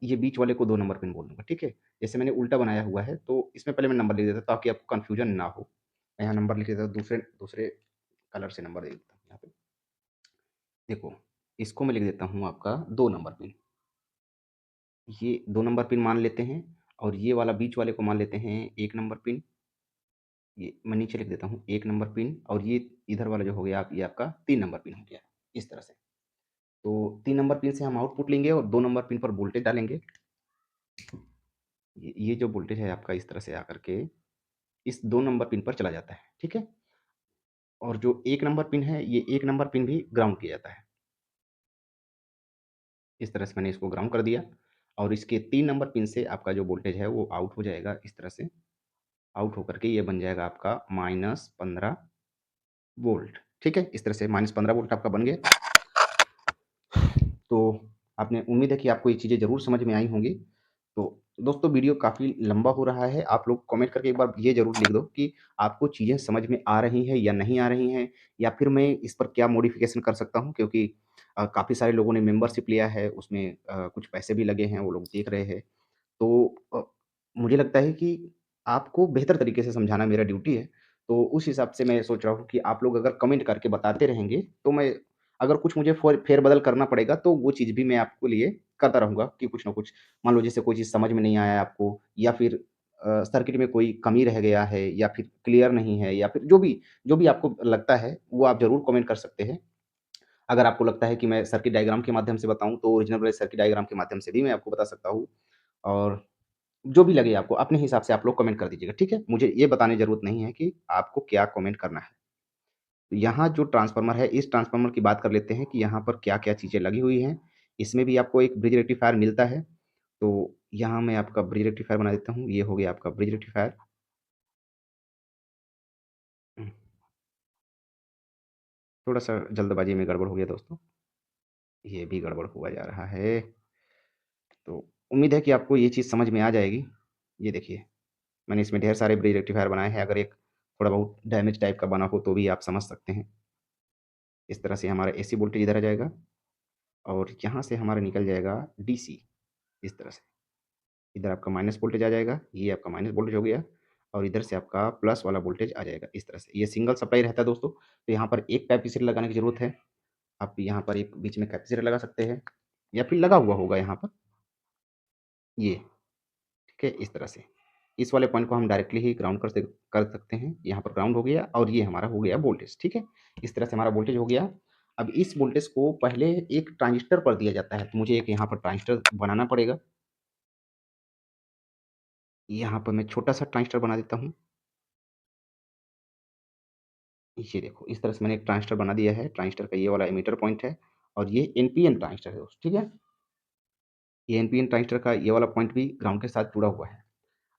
ये बीच वाले को 2 नंबर पिन बोल दूँगा, ठीक है? जैसे मैंने उल्टा बनाया हुआ है, तो इसमें पहले मैं नंबर लिख देता हूँ ताकि आपको कन्फ्यूजन ना हो। मैं यहाँ नंबर लिख देता हूँ, दूसरे दूसरे कलर से नंबर दे देता हूँ यहाँ पे। देखो, इसको मैं लिख देता हूँ आपका 2 नंबर पिन। ये 2 नंबर पिन मान लेते हैं और ये वाला बीच वाले को मान लेते हैं 1 नंबर पिन। ये मैं नीचे लिख देता हूँ 1 नंबर पिन और ये इधर वाला जो हो गया आप ये आपका 3 नंबर पिन हो गया, इस तरह से। तो 3 नंबर पिन से हम आउटपुट लेंगे और 2 नंबर पिन पर वोल्टेज डालेंगे। ये जो वोल्टेज है आपका इस तरह से आकर के इस 2 नंबर पिन पर चला जाता है, ठीक है? और जो 1 नंबर पिन है, ये 1 नंबर पिन भी ग्राउंड किया जाता है। इस तरह से मैंने इसको ग्राउंड कर दिया और इसके 3 नंबर पिन से आपका जो वोल्टेज है वो आउट हो जाएगा इस तरह से। आउट होकर के ये बन जाएगा आपका -15 वोल्ट, ठीक है? इस तरह से -15 वोल्ट आपका बन गया। तो आपने उम्मीद है कि आपको ये चीज़ें ज़रूर समझ में आई होंगी। तो दोस्तों वीडियो काफ़ी लंबा हो रहा है, आप लोग कमेंट करके एक बार ये ज़रूर लिख दो कि आपको चीज़ें समझ में आ रही हैं या नहीं आ रही हैं, या फिर मैं इस पर क्या मॉडिफ़िकेशन कर सकता हूँ, क्योंकि काफ़ी सारे लोगों ने मेंबरशिप लिया है, उसमें कुछ पैसे भी लगे हैं, वो लोग देख रहे हैं। तो मुझे लगता है कि आपको बेहतर तरीके से समझाना मेरा ड्यूटी है, तो उस हिसाब से मैं सोच रहा हूँ कि आप लोग अगर कमेंट करके बताते रहेंगे, तो मैं अगर कुछ मुझे फेर-बदल करना पड़ेगा, तो वो चीज़ भी मैं आपके लिए करता रहूँगा कि कुछ न कुछ। मान लो जैसे कोई चीज़ समझ में नहीं आया आपको, या फिर सर्किट में कोई कमी रह गया है, या फिर क्लियर नहीं है, या फिर जो भी आपको लगता है, वो आप ज़रूर कमेंट कर सकते हैं। अगर आपको लगता है कि मैं सर्किट डायग्राम के माध्यम से बताऊँ, तो ओरिजिनल वाले सर्किट डायग्राम के माध्यम से भी मैं आपको बता सकता हूँ। और जो भी लगे आपको, अपने हिसाब से आप लोग कमेंट कर दीजिएगा, ठीक है? मुझे ये बताने की ज़रूरत नहीं है कि आपको क्या कमेंट करना है। तो यहाँ जो ट्रांसफ़ार्मर है, इस ट्रांसफ़ार्मर की बात कर लेते हैं कि यहाँ पर क्या-क्या चीज़ें लगी हुई हैं। इसमें भी आपको एक ब्रिज रेक्टिफ़ायर मिलता है, तो यहाँ मैं आपका ब्रिज रेक्टिफ़ायर बना देता हूँ। ये हो गया आपका ब्रिज रेक्टिफ़ायर। हुँ, थोड़ा-सा जल्दबाज़ी में गड़बड़ हो गया दोस्तों, ये भी गड़बड़ हुआ जा रहा है। तो उम्मीद है कि आपको ये चीज़ समझ में आ जाएगी। ये देखिए, मैंने इसमें ढेर सारे ब्रिज रेक्टिफ़ायर बनाए हैं, अगर एक थोड़ा बहुत डैमेज टाइप का बना हो, तो भी आप समझ सकते हैं। इस तरह से हमारा एसी वोल्टेज इधर आ जाएगा, और यहाँ से हमारा निकल जाएगा डीसी, इस तरह से। इधर आपका माइनस वोल्टेज आ जाएगा, ये आपका माइनस वोल्टेज हो गया, और इधर से आपका प्लस वाला वोल्टेज आ जाएगा, इस तरह से। ये सिंगल सप्लाई रहता है दोस्तों, तो यहाँ पर एक कैपेसिटर लगाने की ज़रूरत है। आप यहाँ पर एक बीच में कैपेसिटर लगा सकते हैं, या फिर लगा हुआ होगा यहाँ पर, ये, ठीक है? इस तरह से। इस वाले पॉइंट को हम डायरेक्टली ही ग्राउंड कर सकते हैं। यहाँ पर ग्राउंड हो गया, और ये हमारा हो गया वोल्टेज, ठीक है? इस तरह से हमारा वोल्टेज हो गया। अब इस वोल्टेज को पहले एक ट्रांजिस्टर पर दिया जाता है, तो मुझे एक यहाँ पर ट्रांजिस्टर बनाना पड़ेगा। यहाँ पर मैं छोटा-सा ट्रांजिस्टर बना देता हूँ। ये देखो, इस तरह से मैंने एक ट्रांजिस्टर बना दिया है। ट्रांजिस्टर का ये वाला एमीटर पॉइंट है, और ये एनपीएन ट्रांजिस्टर है दोस्त, ठीक है? ये एनपीएन ट्रांजिस्टर का ये वाला पॉइंट भी ग्राउंड के साथ जुड़ा हुआ है।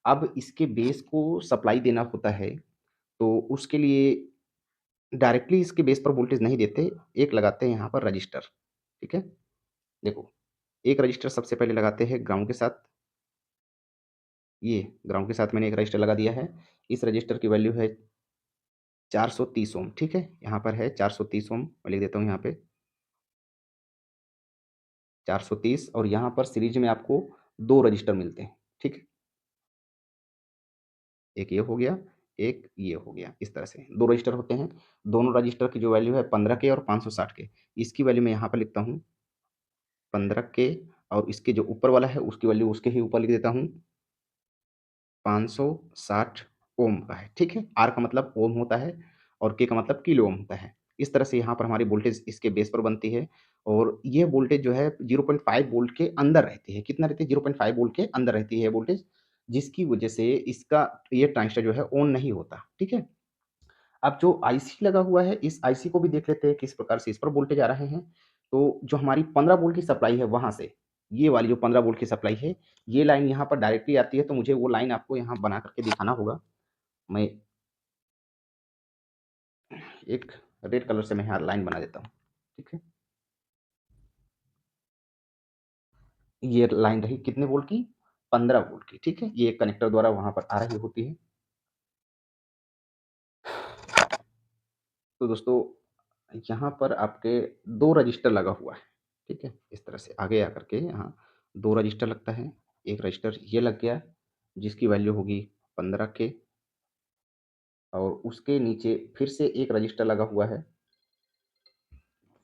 अब इसके बेस को सप्लाई देना होता है, तो उसके लिए डायरेक्टली इसके बेस पर वोल्टेज नहीं देते, एक लगाते हैं यहाँ पर रजिस्टर, ठीक है? देखो, एक रजिस्टर सबसे पहले लगाते हैं ग्राउंड के साथ, ये ग्राउंड के साथ मैंने एक रजिस्टर लगा दिया है। इस रजिस्टर की वैल्यू है 430 ओम, ठीक है? यहाँ पर है 430 ओम, मैं लिख देता हूँ यहाँ पे 430, और यहाँ पर सीरीज़ में आपको 2 रजिस्टर मिलते हैं, ठीक है? एक ये हो गया, एक ये हो गया, इस तरह से 2 रजिस्टर होते हैं। दोनों रजिस्टर की जो वैल्यू है 15 के और 560 के, इसकी वैल्यू मैं यहाँ पर लिखता हूँ 15 के, और इसके जो ऊपर वाला है उसकी वैल्यू उसके ही ऊपर लिख देता हूँ 560 ओम का है, ठीक है? आर का मतलब ओम होता है, और के का मतलब किलो ओम होता है। इस तरह से यहाँ पर हमारी वोल्टेज इसके बेस पर बनती है, और ये वोल्टेज जो है 0.5 वोल्ट के अंदर रहती है। कितना रहती है? 0.5 वोल्ट के अंदर रहती है वोल्टेज, जिसकी वजह से इसका ये ट्रांजिस्टर जो है ऑन नहीं होता, ठीक है? अब जो आईसी लगा हुआ है, इस आईसी को भी देख लेते हैं किस प्रकार से इस पर वोल्टेज आ रहे हैं। तो जो हमारी 15 वोल्ट की सप्लाई है वहाँ से, ये वाली जो 15 वोल्ट की सप्लाई है, ये लाइन यहाँ पर डायरेक्टली आती है, तो मुझे वो लाइन आपको यहाँ बना करके दिखाना होगा। मैं एक रेड कलर से मैं यहाँ लाइन बना देता हूँ, ठीक है? ये लाइन रही कितने वोल्ट की? 15 वोल्ट की, ठीक है? ये कनेक्टर द्वारा वहाँ पर आ रही होती है। तो दोस्तों, यहाँ पर आपके 2 रजिस्टर लगा हुआ है, ठीक है? इस तरह से आगे आकर के यहाँ 2 रजिस्टर लगता है। एक रजिस्टर ये लग गया, जिसकी वैल्यू होगी 15 के, और उसके नीचे फिर से एक रजिस्टर लगा हुआ है।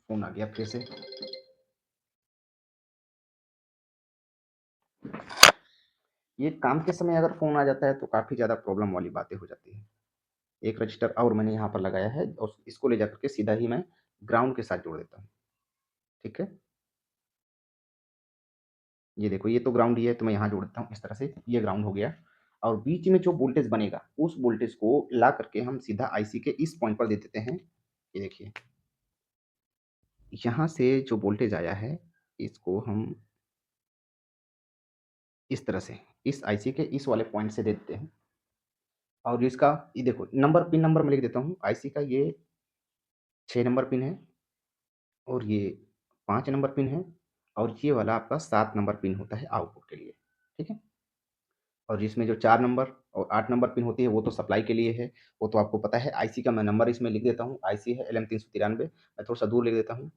फ़ोन आ गया फिर से। ये काम के समय अगर फ़ोन आ जाता है, तो काफ़ी ज़्यादा प्रॉब्लम वाली बातें हो जाती हैं। एक रजिस्टर और मैंने यहाँ पर लगाया है, और इसको ले जाकर के सीधा ही मैं ग्राउंड के साथ जोड़ देता हूँ, ठीक है? ये देखो, ये तो ग्राउंड ही है, तो मैं यहाँ जोड़ देता हूँ इस तरह से, ये ग्राउंड हो गया। और बीच में जो वोल्टेज बनेगा, उस वोल्टेज को ला करके हम सीधा आईसी के इस पॉइंट पर दे देते हैं। ये देखिए, यहाँ से जो वोल्टेज आया है, इसको हम इस तरह से इस आईसी के इस वाले पॉइंट से दे देते हैं। और इसका ये देखो, नंबर पिन नंबर मैं लिख देता हूँ। आईसी का ये 6 नंबर पिन है, और ये 5 नंबर पिन है, और ये वाला आपका 7 नंबर पिन होता है आउटपुट के लिए, ठीक है? और जिसमें जो 4 नंबर और 8 नंबर पिन होती है वो तो सप्लाई के लिए है, वो तो आपको पता है। आईसी का मैं नंबर इसमें लिख देता हूँ, आईसी है LM393, मैं थोड़ा-सा दूर लिख देता हूँ,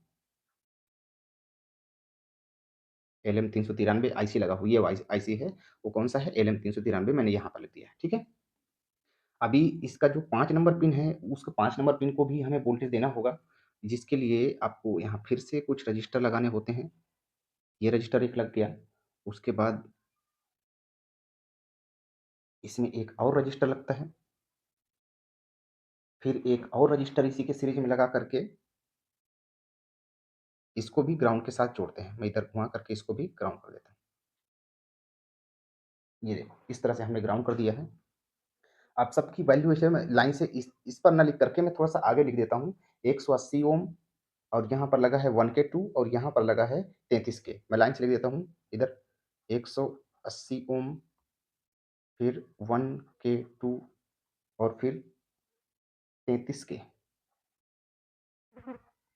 LM393 आईसी लगा हुआ, ये आईसी है, वो कौन-सा है LM393, मैंने यहाँ पर लिख दिया है, ठीक है। अभी इसका जो 5 नंबर पिन है, उसका 5 नंबर पिन को भी हमें वोल्टेज देना होगा, जिसके लिए आपको यहाँ फिर से कुछ रजिस्टर लगाने होते हैं। ये रजिस्टर एक लग गया, उसके बाद इसमें एक और रजिस्टर लगता है, फिर एक और रजिस्टर इसी के सीरीज में लगा करके इसको भी ग्राउंड के साथ जोड़ते हैं। मैं इधर घुमा करके इसको भी ग्राउंड कर देता हूँ। ये देखो, इस तरह से हमने ग्राउंड कर दिया है। आप सबकी वैल्यू ऐसे मैं लाइन से इस पर ना लिख करके मैं थोड़ा-सा आगे लिख देता हूँ। 180 ओम और यहाँ पर लगा है 1K2 और यहाँ पर लगा है 33K। मैं लाइन से लिख देता हूँ इधर 180 ओम, फिर 1K2 और फिर 33K,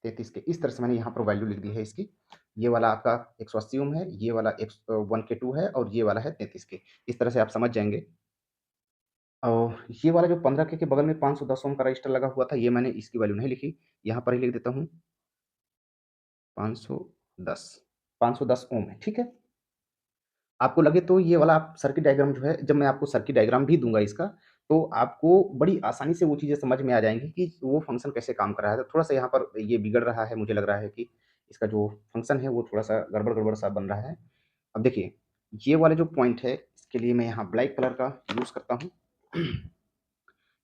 33K। इस तरह से मैंने यहाँ पर वैल्यू लिख दी है इसकी। ये वाला आपका 180 ओम है, ये वाला 1K2 है और ये वाला है 33K। इस तरह से आप समझ जाएँगे। और ये वाला जो 15K के बगल में 510 ओम का रजिस्टर लगा हुआ था, ये मैंने इसकी वैल्यू नहीं लिखी। यहाँ पर ही लिख देता हूँ 510, 510 ओम है, ठीक है? आपको लगे तो ये वाला आप सर्किट डायग्राम जो है, जब मैं आपको सर्किट डायग्राम भी दूँगा इसका, तो आपको बड़ी आसानी से वो चीज़ें समझ में आ जाएँगी कि वो फ़ंक्शन कैसे काम कर रहा है। तो थोड़ा-सा यहाँ पर ये बिगड़ रहा है, मुझे लग रहा है कि इसका जो फ़ंक्शन है, वो थोड़ा-सा गड़बड़-गड़बड़ सा बन रहा है। अब देखिए, ये वाले जो पॉइंट है, इसके लिए मैं यहाँ ब्लैक कलर का यूज़ करता हूँ।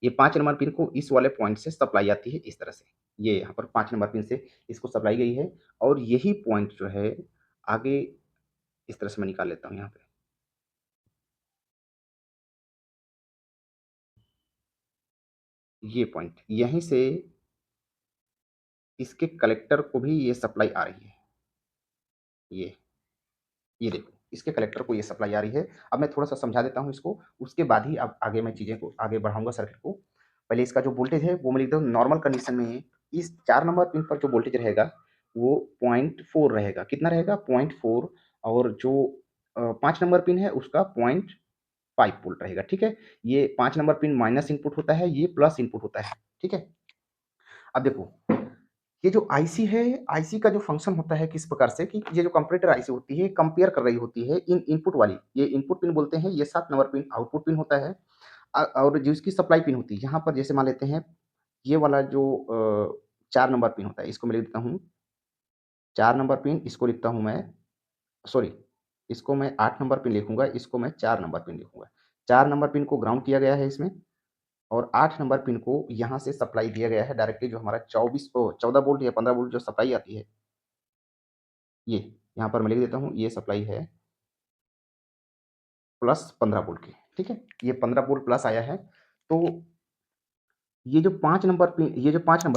ये 5 नंबर पिन को इस वाले पॉइंट से सप्लाई आती है इस तरह से। ये यहाँ पर 5 नंबर पिन से इसको सप्लाई गई है और यही पॉइंट जो है आगे इस तरह से मैं निकाल लेता हूँ यहाँ पे। ये पॉइंट, यहीं से इसके कलेक्टर को भी ये सप्लाई आ रही है। ये, ये देखो, इसके कलेक्टर को ये सप्लाई आ रही है। अब मैं थोड़ा-सा समझा देता हूँ इसको, उसके बाद ही अब आगे मैं चीज़ें को आगे बढ़ाऊँगा सर्किट को। पहले इसका जो वोल्टेज है वो मैं लिख दूँ नॉर्मल कंडीशन में इस 4 नंबर पिन पर जो वोल्टेज रहेगा वो 0.4 रहेगा। कितना रहेगा? 0.4 और जो 5 नंबर पिन है उसका 0.5 वोल्ट रहेगा, ठीक है? ये 5 नंबर पिन माइनस इनपुट होता है, ये प्लस इनपुट होता है, ठीक है? अब देखो, ये जो आईसी है, आईसी का जो फंक्शन होता है किस प्रकार से कि ये जो कंपैरेटर आईसी होती है, कंपेयर कर रही होती है इन इनपुट वाली, ये इनपुट पिन बोलते हैं, ये 7 नंबर पिन आउटपुट पिन होता है। और जो इसकी सप्लाई पिन होती है, यहाँ पर जैसे मान लेते हैं, ये वाला जो 4 नंबर पिन होता है, इसको मैं लिख देता हूँ 4 नंबर पिन, इसको लिखता हूँ मैं सॉरी, इसको मैं 8 नंबर पिन लिखूँगा, इसको मैं 4 नंबर पिन लिखूँगा। 4 नंबर पिन को ग्राउंड किया गया है इसमें और 8 नंबर पिन को यहाँ से सप्लाई दिया गया है डायरेक्टली जो हमारा 14 वोल्ट या 15 वोल्ट जो सप्लाई आती है, ये, यहाँ पर मैं लिख देता हूँ, ये सप्लाई है प्लस 15 वोल्ट की, ठीक है? ये 15 वोल्ट प्लस आया है, तो ये जो 5 नंबर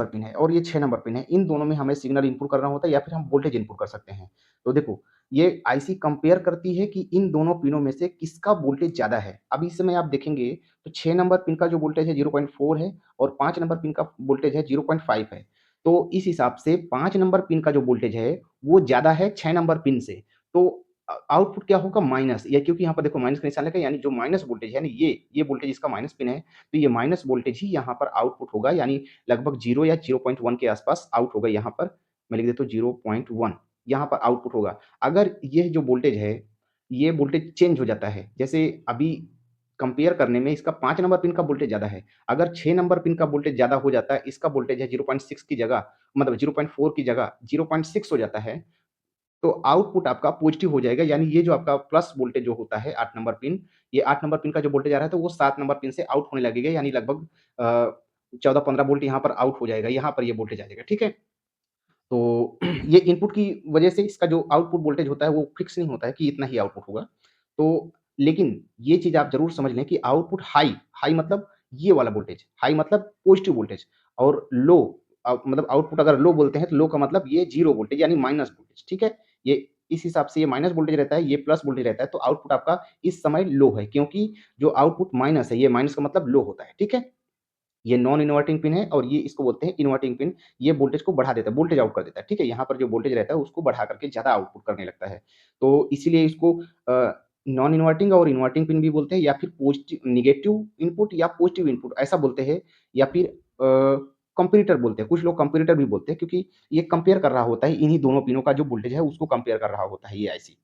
पिन है और ये 6 नंबर पिन है, इन दोनों में हमें सिग्नल इनपुट करना होता है या फिर हम वोल्टेज इनपुट कर सकते हैं। तो देखो, ये आईसी कंपेयर करती है कि इन दोनों पिनों में से किसका वोल्टेज ज़्यादा है। अब इस समय आप देखेंगे तो 6 नंबर पिन का जो वोल्टेज है 0.4 है और 5 नंबर पिन का वोल्टेज है 0.5 है। तो इस हिसाब से 5 नंबर पिन का जो वोल्टेज है, वो ज़्यादा है 6 नंबर पिन से। तो आउटपुट क्या होगा माइनस या क्योंकि यहाँ पर देखो माइनस का निशान लगा यानी जो माइनस वोल्टेज है यानी ये वोल्टेज इसका माइनस पिन है, तो ये माइनस वोल्टेज ही यहाँ पर आउटपुट होगा यानी लगभग 0 या 0.1 के आसपास आउट होगा यहाँ पर। मैं लिख देता हूँ 0.1 यहाँ पर आउटपुट होगा। अगर ये जो वोल्टेज है, ये वोल्टेज चेंज हो जाता है। जैसे अभी कंपेयर करने में इसका 5 नंबर पिन का वोल्टेज ज़्यादा है। अगर 6 नंबर पिन का वोल्टेज ज़्यादा हो जाता है, इसका वोल्टेज है 0.6 की जगह मतलब 0.4 की जगह 0.6 हो जाता है, तो आउटपुट आपका पॉजिटिव हो जाएगा यानी ये जो आपका प्लस वोल्टेज जो होता है 8 नंबर पिन, ये 8 नंबर पिन का जो वोल्टेज आ रहा है तो वो 7 नंबर पिन से आउट होने लगेगा यानी लगभग 14-15 वोल्ट यहाँ पर आउट हो जाएगा, यहाँ पर ये वोल्टेज आ जाएगा, ठीक है? तो ये इनपुट की वजह से इसका जो आउटपुट वोल्टेज होता है वो फिक्स नहीं होता है कि इतना ही आउटपुट होगा। तो लेकिन ये चीज़ आप ज़रूर समझ लें कि आउटपुट हाई, हाई मतलब ये वाला वोल्टेज, हाई मतलब पॉजिटिव वोल्टेज और लो मतलब आउटपुट अगर लो बोलते हैं तो लो का मतलब ये 0 वोल्टेज यानी माइनस वोल्टेज, ठीक है? ये इस हिसाब से ये माइनस वोल्टेज रहता है, ये प्लस वोल्टेज रहता है, तो आउटपुट आपका इस समय लो है क्योंकि जो आउटपुट माइनस है, ये माइनस का मतलब लो होता है, ठीक है? ये नॉन इनवर्टिंग पिन है और ये इसको बोलते हैं इनवर्टिंग पिन। ये वोल्टेज को बढ़ा देता है, वोल्टेज आउट कर देता है, ठीक है? यहाँ पर जो वोल्टेज रहता है उसको बढ़ा करके ज़्यादा आउटपुट करने लगता है। तो इसीलिए इसको नॉन इन्वर्टिंग और इन्वर्टिंग पिन भी बोलते हैं, या फिर पॉजिटिव नेगेटिव इनपुट या पॉजिटिव इनपुट ऐसा बोलते हैं, या फिर कंपैरेटर बोलते हैं। कुछ लोग कंपैरेटर भी बोलते हैं, क्योंकि ये कंपेयर कर रहा होता है, इन्हीं दोनों पिनों का जो वोल्टेज है उसको कंपेयर कर रहा होता है ये आईसी।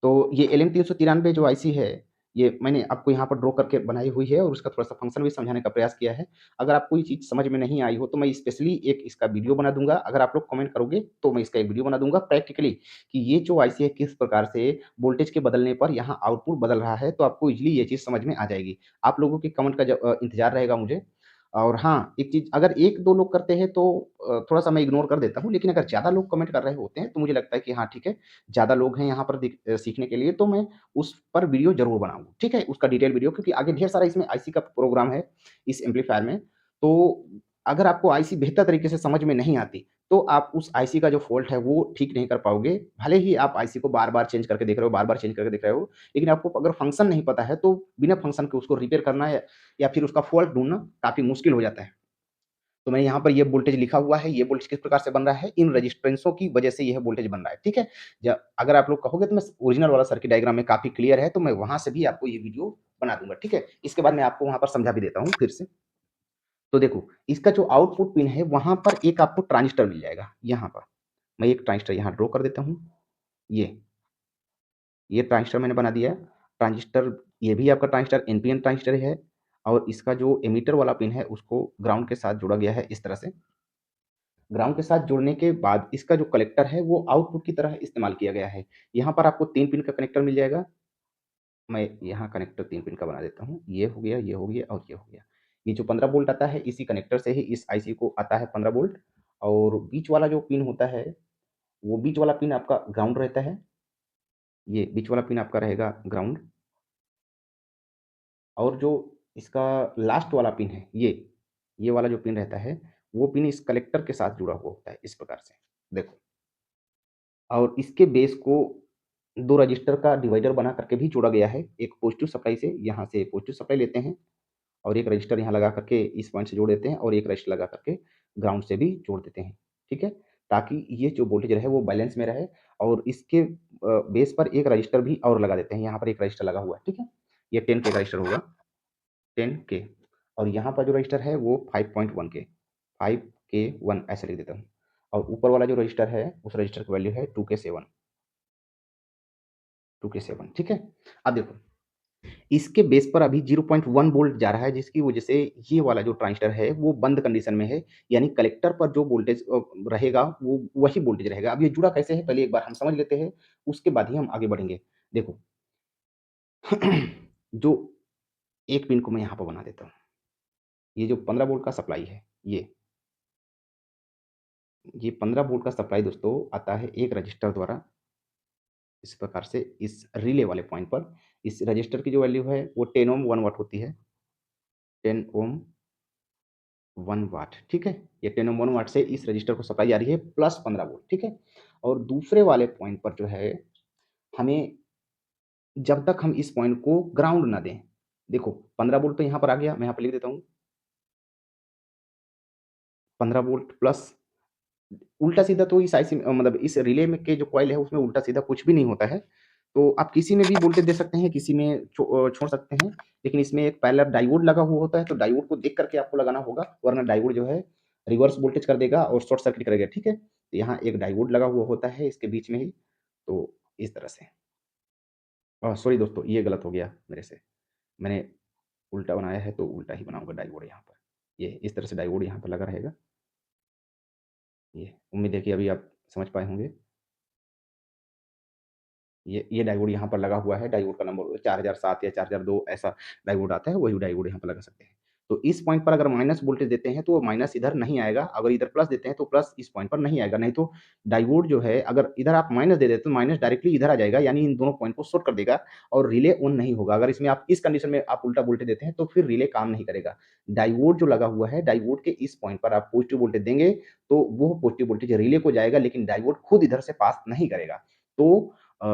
तो ये LM393 जो आईसी है, ये मैंने आपको यहाँ पर ड्रॉ करके बनाई हुई है और उसका थोड़ा-सा फंक्शन भी समझाने का प्रयास किया है। अगर आपको ये चीज़ समझ में नहीं आई हो तो मैं स्पेशली एक इसका वीडियो बना दूँगा। अगर आप लोग कमेंट करोगे तो मैं इसका एक वीडियो बना दूँगा प्रैक्टिकली, कि ये जो आईसी है किस प्रकार से वोल्टेज के बदलने पर यहाँ आउटपुट बदल रहा है, तो आपको ईज़िली ये चीज़ समझ में आ जाएगी। आप लोगों के कमेंट का इंतज़ार रहेगा मुझे। और हाँ, एक चीज़, अगर 1-2 लोग करते हैं तो थोड़ा-सा मैं इग्नोर कर देता हूँ, लेकिन अगर ज़्यादा लोग कमेंट कर रहे होते हैं तो मुझे लगता है कि हाँ, ठीक है, ज़्यादा लोग हैं यहाँ पर सीखने के लिए, तो मैं उस पर वीडियो ज़रूर बनाऊँगा, ठीक है? उसका डिटेल वीडियो, क्योंकि आगे ढेर सारा इसमें आईसी का प्रोग्राम है, इस एम्पलीफायर में। तो अगर आपको आईसी बेहतर तरीके से समझ में नहीं आती, तो आप उस आईसी का जो फ़ॉल्ट है वो ठीक नहीं कर पाओगे। भले ही आप आईसी को बार-बार चेंज करके देख रहे हो, बार-बार चेंज करके देख रहे हो, लेकिन आपको अगर फ़ंक्शन नहीं पता है तो बिना फ़ंक्शन के उसको रिपेयर करना है या फिर उसका फ़ॉल्ट ढूँढना काफ़ी मुश्किल हो जाता है। तो मैंने यहाँ पर ये वोल्टेज लिखा हुआ है, ये वोल्टेज किस प्रकार से बन रहा है, इन रजिस्टेंसों की वजह से यह वोल्टेज बन रहा है, ठीक है? ज अगर आप लोग कहोगे तो मैं ओरिजिनल वाला सर्किट डायग्राम में काफ़ी क्लियर है, तो मैं वहाँ से भी आपको ये वीडियो बना दूँगा, ठीक है? इसके बाद मैं आपको वहाँ पर समझा भी देता हूँ फिर से। तो देखो, इसका जो आउटपुट पिन है, वहाँ पर एक आपको ट्रांजिस्टर मिल जाएगा, यहाँ पर। मैं एक ट्रांजिस्टर यहाँ ड्रॉ कर देता हूँ, ये। ये ट्रांजिस्टर मैंने बना दिया है। ट्रांजिस्टर, ये भी आपका ट्रांजिस्टर एनपीएन ट्रांजिस्टर है, और इसका जो एमीटर वाला पिन है, उसको ग्राउंड के साथ जोड़ा गया है इस तरह से। ग्राउंड के साथ जुड़ने के बाद इसका जो कलेक्टर है वो आउटपुट की तरह इस्तेमाल किया गया है। यहाँ पर आपको 3 पिन का कनेक्टर मिल जाएगा। मैं यहाँ कनेक्टर 3 पिन का बना देता हूँ। ये हो गया, ये हो गया और ये हो गया। ये जो 15 वोल्ट आता है, इसी कनेक्टर से ही इस आईसी को आता है 15 वोल्ट, और बीच वाला जो पिन होता है, वो बीच वाला पिन आपका ग्राउंड रहता है। ये बीच वाला पिन आपका रहेगा ग्राउंड, और जो इसका लास्ट वाला पिन है, ये वाला जो पिन रहता है, वो पिन इस कलेक्टर के साथ जुड़ा हुआ होता है इस प्रकार से। देखो, और इसके बेस को 2 रजिस्टर का डिवाइडर बना करके भी जोड़ा गया है। एक पॉजिटिव सप्लाई से, यहाँ से पॉजिटिव सप्लाई लेते हैं, और एक रजिस्टर यहाँ लगा करके इस पॉइंट से जोड़ देते हैं, और एक रजिस्टर लगा करके ग्राउंड से भी जोड़ देते हैं, ठीक है? ताकि ये जो वोल्टेज रहे वो बैलेंस में रहे, और इसके बेस पर एक रजिस्टर भी और लगा देते हैं। यहाँ पर एक रजिस्टर लगा हुआ है, ठीक है? ये 10 के का रजिस्टर होगा, 10 के, और यहाँ पर जो रजिस्टर है वो 5.1 के, 5 के 1 ऐसे लिख देता हूँ, और ऊपर वाला जो रजिस्टर है, उस रजिस्टर की वैल्यू है 2 के 7, 2 के 7, ठीक है? अब देखो, इसके बेस पर अभी 0.1 वोल्ट जा रहा है, जिसकी वजह से ये वाला जो ट्रांजिस्टर है वो बंद कंडीशन में है, यानी कलेक्टर पर जो वोल्टेज रहेगा वो वही वोल्टेज रहेगा। अब ये जुड़ा कैसे है, पहले एक बार हम समझ लेते हैं, उसके बाद ही हम आगे बढ़ेंगे। देखो, जो एक पिन को मैं यहाँ पर बना देता हूँ, ये जो 15 वोल्ट का सप्लाई है, ये 15 वोल्ट का सप्लाई दोस्तों आता है एक रजिस्टर द्वारा, इस प्रकार से इस रिले वाले पॉइंट पर। इस रजिस्टर की जो वैल्यू है वो 10 ओम 1 वाट होती है, 10 ओम 1 वाट, ठीक है? ये 10 ओम 1 वाट से इस रजिस्टर को सप्लाई आ रही है प्लस 15 वोल्ट, ठीक है? और दूसरे वाले पॉइंट पर जो है, हमें, जब तक हम इस पॉइंट को ग्राउंड ना दें, देखो 15 वोल्ट तो यहाँ पर आ गया, मैं यहाँ पे लिख देता हूँ, 15 वोल्ट प्लस, उल्टा-सीधा तो इस आईसी मतलब इस रिले में के जो कॉइल है उसमें उल्टा-सीधा कुछ भी नहीं होता है। तो आप किसी में भी वोल्टेज दे सकते हैं, किसी में छोड़ सकते हैं। लेकिन इसमें एक पैरेलल डायोड लगा हुआ होता है, तो डायोड को देख कर के आपको लगाना होगा, वरना डायोड जो है रिवर्स वोल्टेज कर देगा और शॉर्ट सर्किट करेगा, ठीक है? तो यहाँ एक डायोड लगा हुआ होता है इसके बीच में ही, तो इस तरह से। सॉरी दोस्तों, ये गलत हो गया मेरे से। मैंने उल्टा बनाया है, तो उल्टा ही बनाऊँगा डायोड यहाँ पर। ये इस तरह से डायोड यहाँ पर लगा रहेगा। ये उम्मीद है कि अभी आप समझ पाए होंगे। ये डायोड यहाँ पर लगा हुआ है, डायोड का नंबर 4007 या 4002 ऐसा डायोड आता है, वही डायोड यहाँ पर लगा सकते हैं। तो इस पॉइंट पर अगर माइनस वोल्टेज देते हैं, तो वो माइनस इधर नहीं आएगा, अगर इधर प्लस देते हैं, तो प्लस इस पॉइंट पर नहीं आएगा, नहीं तो डायोड जो है, अगर इधर आप माइनस दे देते हैं, तो माइनस डायरेक्टली इधर आ जाएगा, यानी इन दोनों पॉइंट को शॉर्ट कर देगा और रिले ऑन नहीं होगा। अगर इसमें आप इस कंडीशन में आप उल्टा वोल्टेज देते हैं, तो फिर रिले काम नहीं करेगा। डायोड जो लगा हुआ है, डायोड के इस पॉइंट पर आप पॉजिटिव वोल्टेज देंगे, तो वो पॉजिटिव वोल्टेज रिले को जाएगा, लेकिन डायोड खुद इधर से पास नहीं करेगा। तो अ,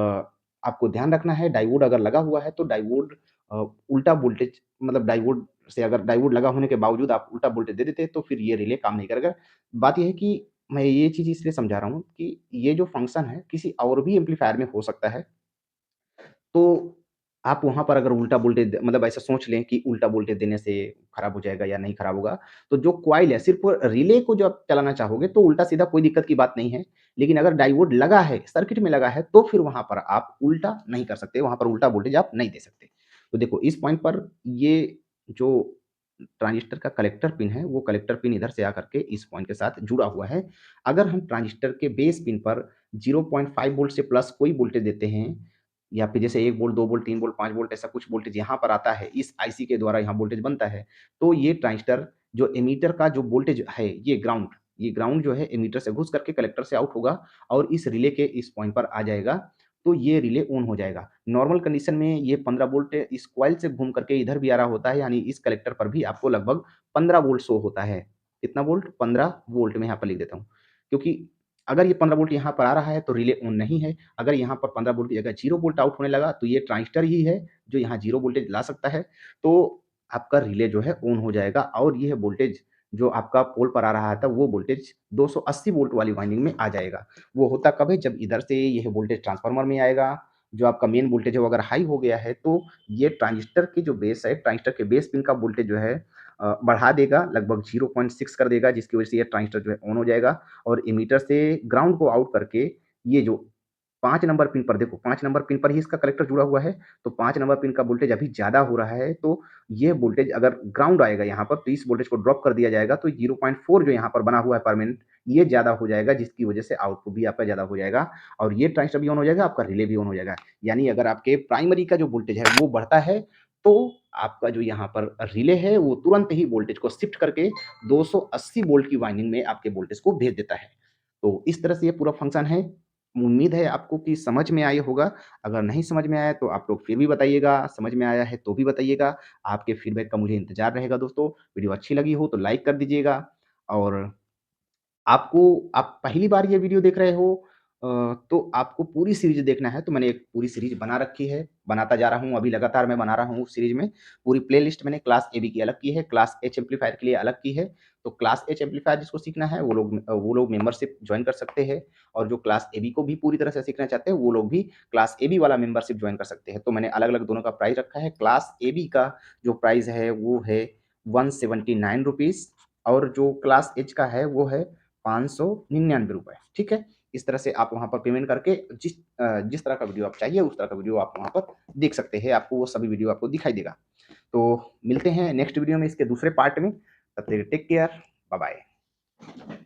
आपको ध्यान रखना है, डायोड अगर लगा हुआ है तो डायोड उल्टा वोल्टेज, मतलब डायोड से, अगर डायोड लगा होने के बावजूद आप उल्टा वोल्टेज दे देते हैं तो फिर ये रिले काम नहीं करेगा। बात ये है कि मैं ये चीज़ इसलिए समझा रहा हूँ कि ये जो फ़ंक्शन है किसी और भी एम्पलीफायर में हो सकता है। तो आप वहाँ पर अगर उल्टा वोल्टेज मतलब ऐसा सोच लें कि उल्टा वोल्टेज देने से खराब हो जाएगा या नहीं खराब होगा, तो जो कॉइल है सिर्फ़ रिले को जो आप चलाना चाहोगे तो उल्टा-सीधा कोई दिक्कत की बात नहीं है। लेकिन अगर डायोड लगा है, सर्किट में लगा है, तो फिर वहाँ पर आप उल्टा नहीं कर सकते, वहाँ पर उल्टा वोल्टेज आप नहीं दे सकते। तो देखो इस पॉइंट पर ये जो ट्रांजिस्टर का कलेक्टर पिन है, वो कलेक्टर पिन इधर से आकर के इस पॉइंट के साथ जुड़ा हुआ है। अगर हम ट्रांजिस्टर के बेस पिन पर 0.5 वोल्ट से प्लस कोई वोल्टेज देते हैं या फिर जैसे 1 वोल्ट, 2 वोल्ट, 3 वोल्ट, 5 वोल्ट ऐसा कुछ वोल्टेज यहाँ पर आता है, इस आईसी के द्वारा यहाँ वोल्टेज बनता है, तो ये ट्रांजिस्टर जो एमीटर का जो वोल्टेज है, ये ग्राउंड जो है एमीटर से घुस करके कलेक्टर से आउट होगा और इस रिले के इस पॉइंट पर आ जाएगा, तो ये रिले ऑन हो जाएगा। नॉर्मल कंडीशन में ये 15 वोल्ट इस कॉइल से घूम करके इधर भी आ रहा होता है, यानी इस कलेक्टर पर भी आपको लगभग 15 वोल्ट शो होता है। कितना वोल्ट? 15 वोल्ट मैं यहाँ पर लिख देता हूँ। क्योंकि अगर ये 15 वोल्ट यहाँ पर आ रहा है तो रिले ऑन नहीं है। अगर यहाँ पर 15 वोल्ट की जगह 0 वोल्ट आउट होने लगा तो ये ट्रांजिस्टर ही है जो यहाँ 0 वोल्टेज ला सकता है। तो आपका रिले जो है ऑन हो जाएगा और ये वोल्टेज जो आपका पोल पर आ रहा था वो वोल्टेज 280 वोल्ट वाली वाइंडिंग में आ जाएगा। वो होता कब है? जब इधर से यह वोल्टेज ट्रांसफार्मर में आएगा, जो आपका मेन वोल्टेज है वो अगर हाई हो गया है तो ये ट्रांजिस्टर की जो बेस है, ट्रांजिस्टर के बेस पिन का वोल्टेज जो है बढ़ा देगा, लगभग 0.6 कर देगा, जिसकी वजह से ये ट्रांजिस्टर जो है ऑन हो जाएगा और एमीटर से ग्राउंड को आउट करके ये जो 5 नंबर पिन पर देखो 5 नंबर पिन पर ही इसका कलेक्टर जुड़ा हुआ है, तो 5 नंबर पिन का वोल्टेज अभी ज़्यादा हो रहा है, तो ये वोल्टेज अगर ग्राउंड आएगा यहाँ पर तो इस वोल्टेज को ड्रॉप कर दिया जाएगा, तो 0.4 जो यहाँ पर बना हुआ है परमानेंट, ये ज़्यादा हो जाएगा, जिसकी वजह से आउटपुट भी आपका ज़्यादा हो जाएगा और ये ट्रांजिस्टर भी ऑन हो जाएगा, आपका रिले भी ऑन हो जाएगा। यानी अगर आपके प्राइमरी का जो वोल्टेज है वो बढ़ता है, तो आपका जो यहाँ पर रिले है वो तुरंत ही वोल्टेज को शिफ्ट करके 280 वोल्ट की वाइंडिंग में आपके वोल्टेज को भेज देता है। तो इस तरह से ये पूरा फंक्शन है। उम्मीद है आपको कि समझ में आया होगा। अगर नहीं समझ में आया तो आप लोग फिर भी बताइएगा, समझ में आया है तो भी बताइएगा। आपके फीडबैक का मुझे इंतज़ार रहेगा दोस्तों। वीडियो अच्छी लगी हो तो लाइक कर दीजिएगा और आपको आप पहली बार ये वीडियो देख रहे हो तो आपको पूरी सीरीज़ देखना है तो मैंने एक पूरी सीरीज़ बना रखी है, बनाता जा रहा हूँ, अभी लगातार मैं बना रहा हूँ उस सीरीज़ में। पूरी प्लेलिस्ट मैंने क्लास एबी की अलग की है, क्लास एच एम्पलीफायर के लिए अलग की है। तो क्लास एच एम्पलीफायर जिसको सीखना है वो लोग मेंबरशिप जॉइन कर सकते हैं और जो क्लास एबी को भी पूरी तरह से सीखना चाहते हैं वो लोग भी क्लास एबी वाला मेंबरशिप जॉइन कर सकते हैं। तो मैंने अलग-अलग दोनों का प्राइस रखा है। क्लास एबी का जो प्राइस है वो है ₹179 और जो क्लास एच का है वो है ₹599, ठीक है? इस तरह से आप वहाँ पर पेमेंट करके जिस तरह का वीडियो आप चाहिए उस तरह का वीडियो आप वहाँ पर देख सकते हैं, आपको वो सभी वीडियो आपको दिखाई देगा। तो मिलते हैं नेक्स्ट वीडियो में इसके दूसरे पार्ट में, तब तक टेक केयर, बाय बाय।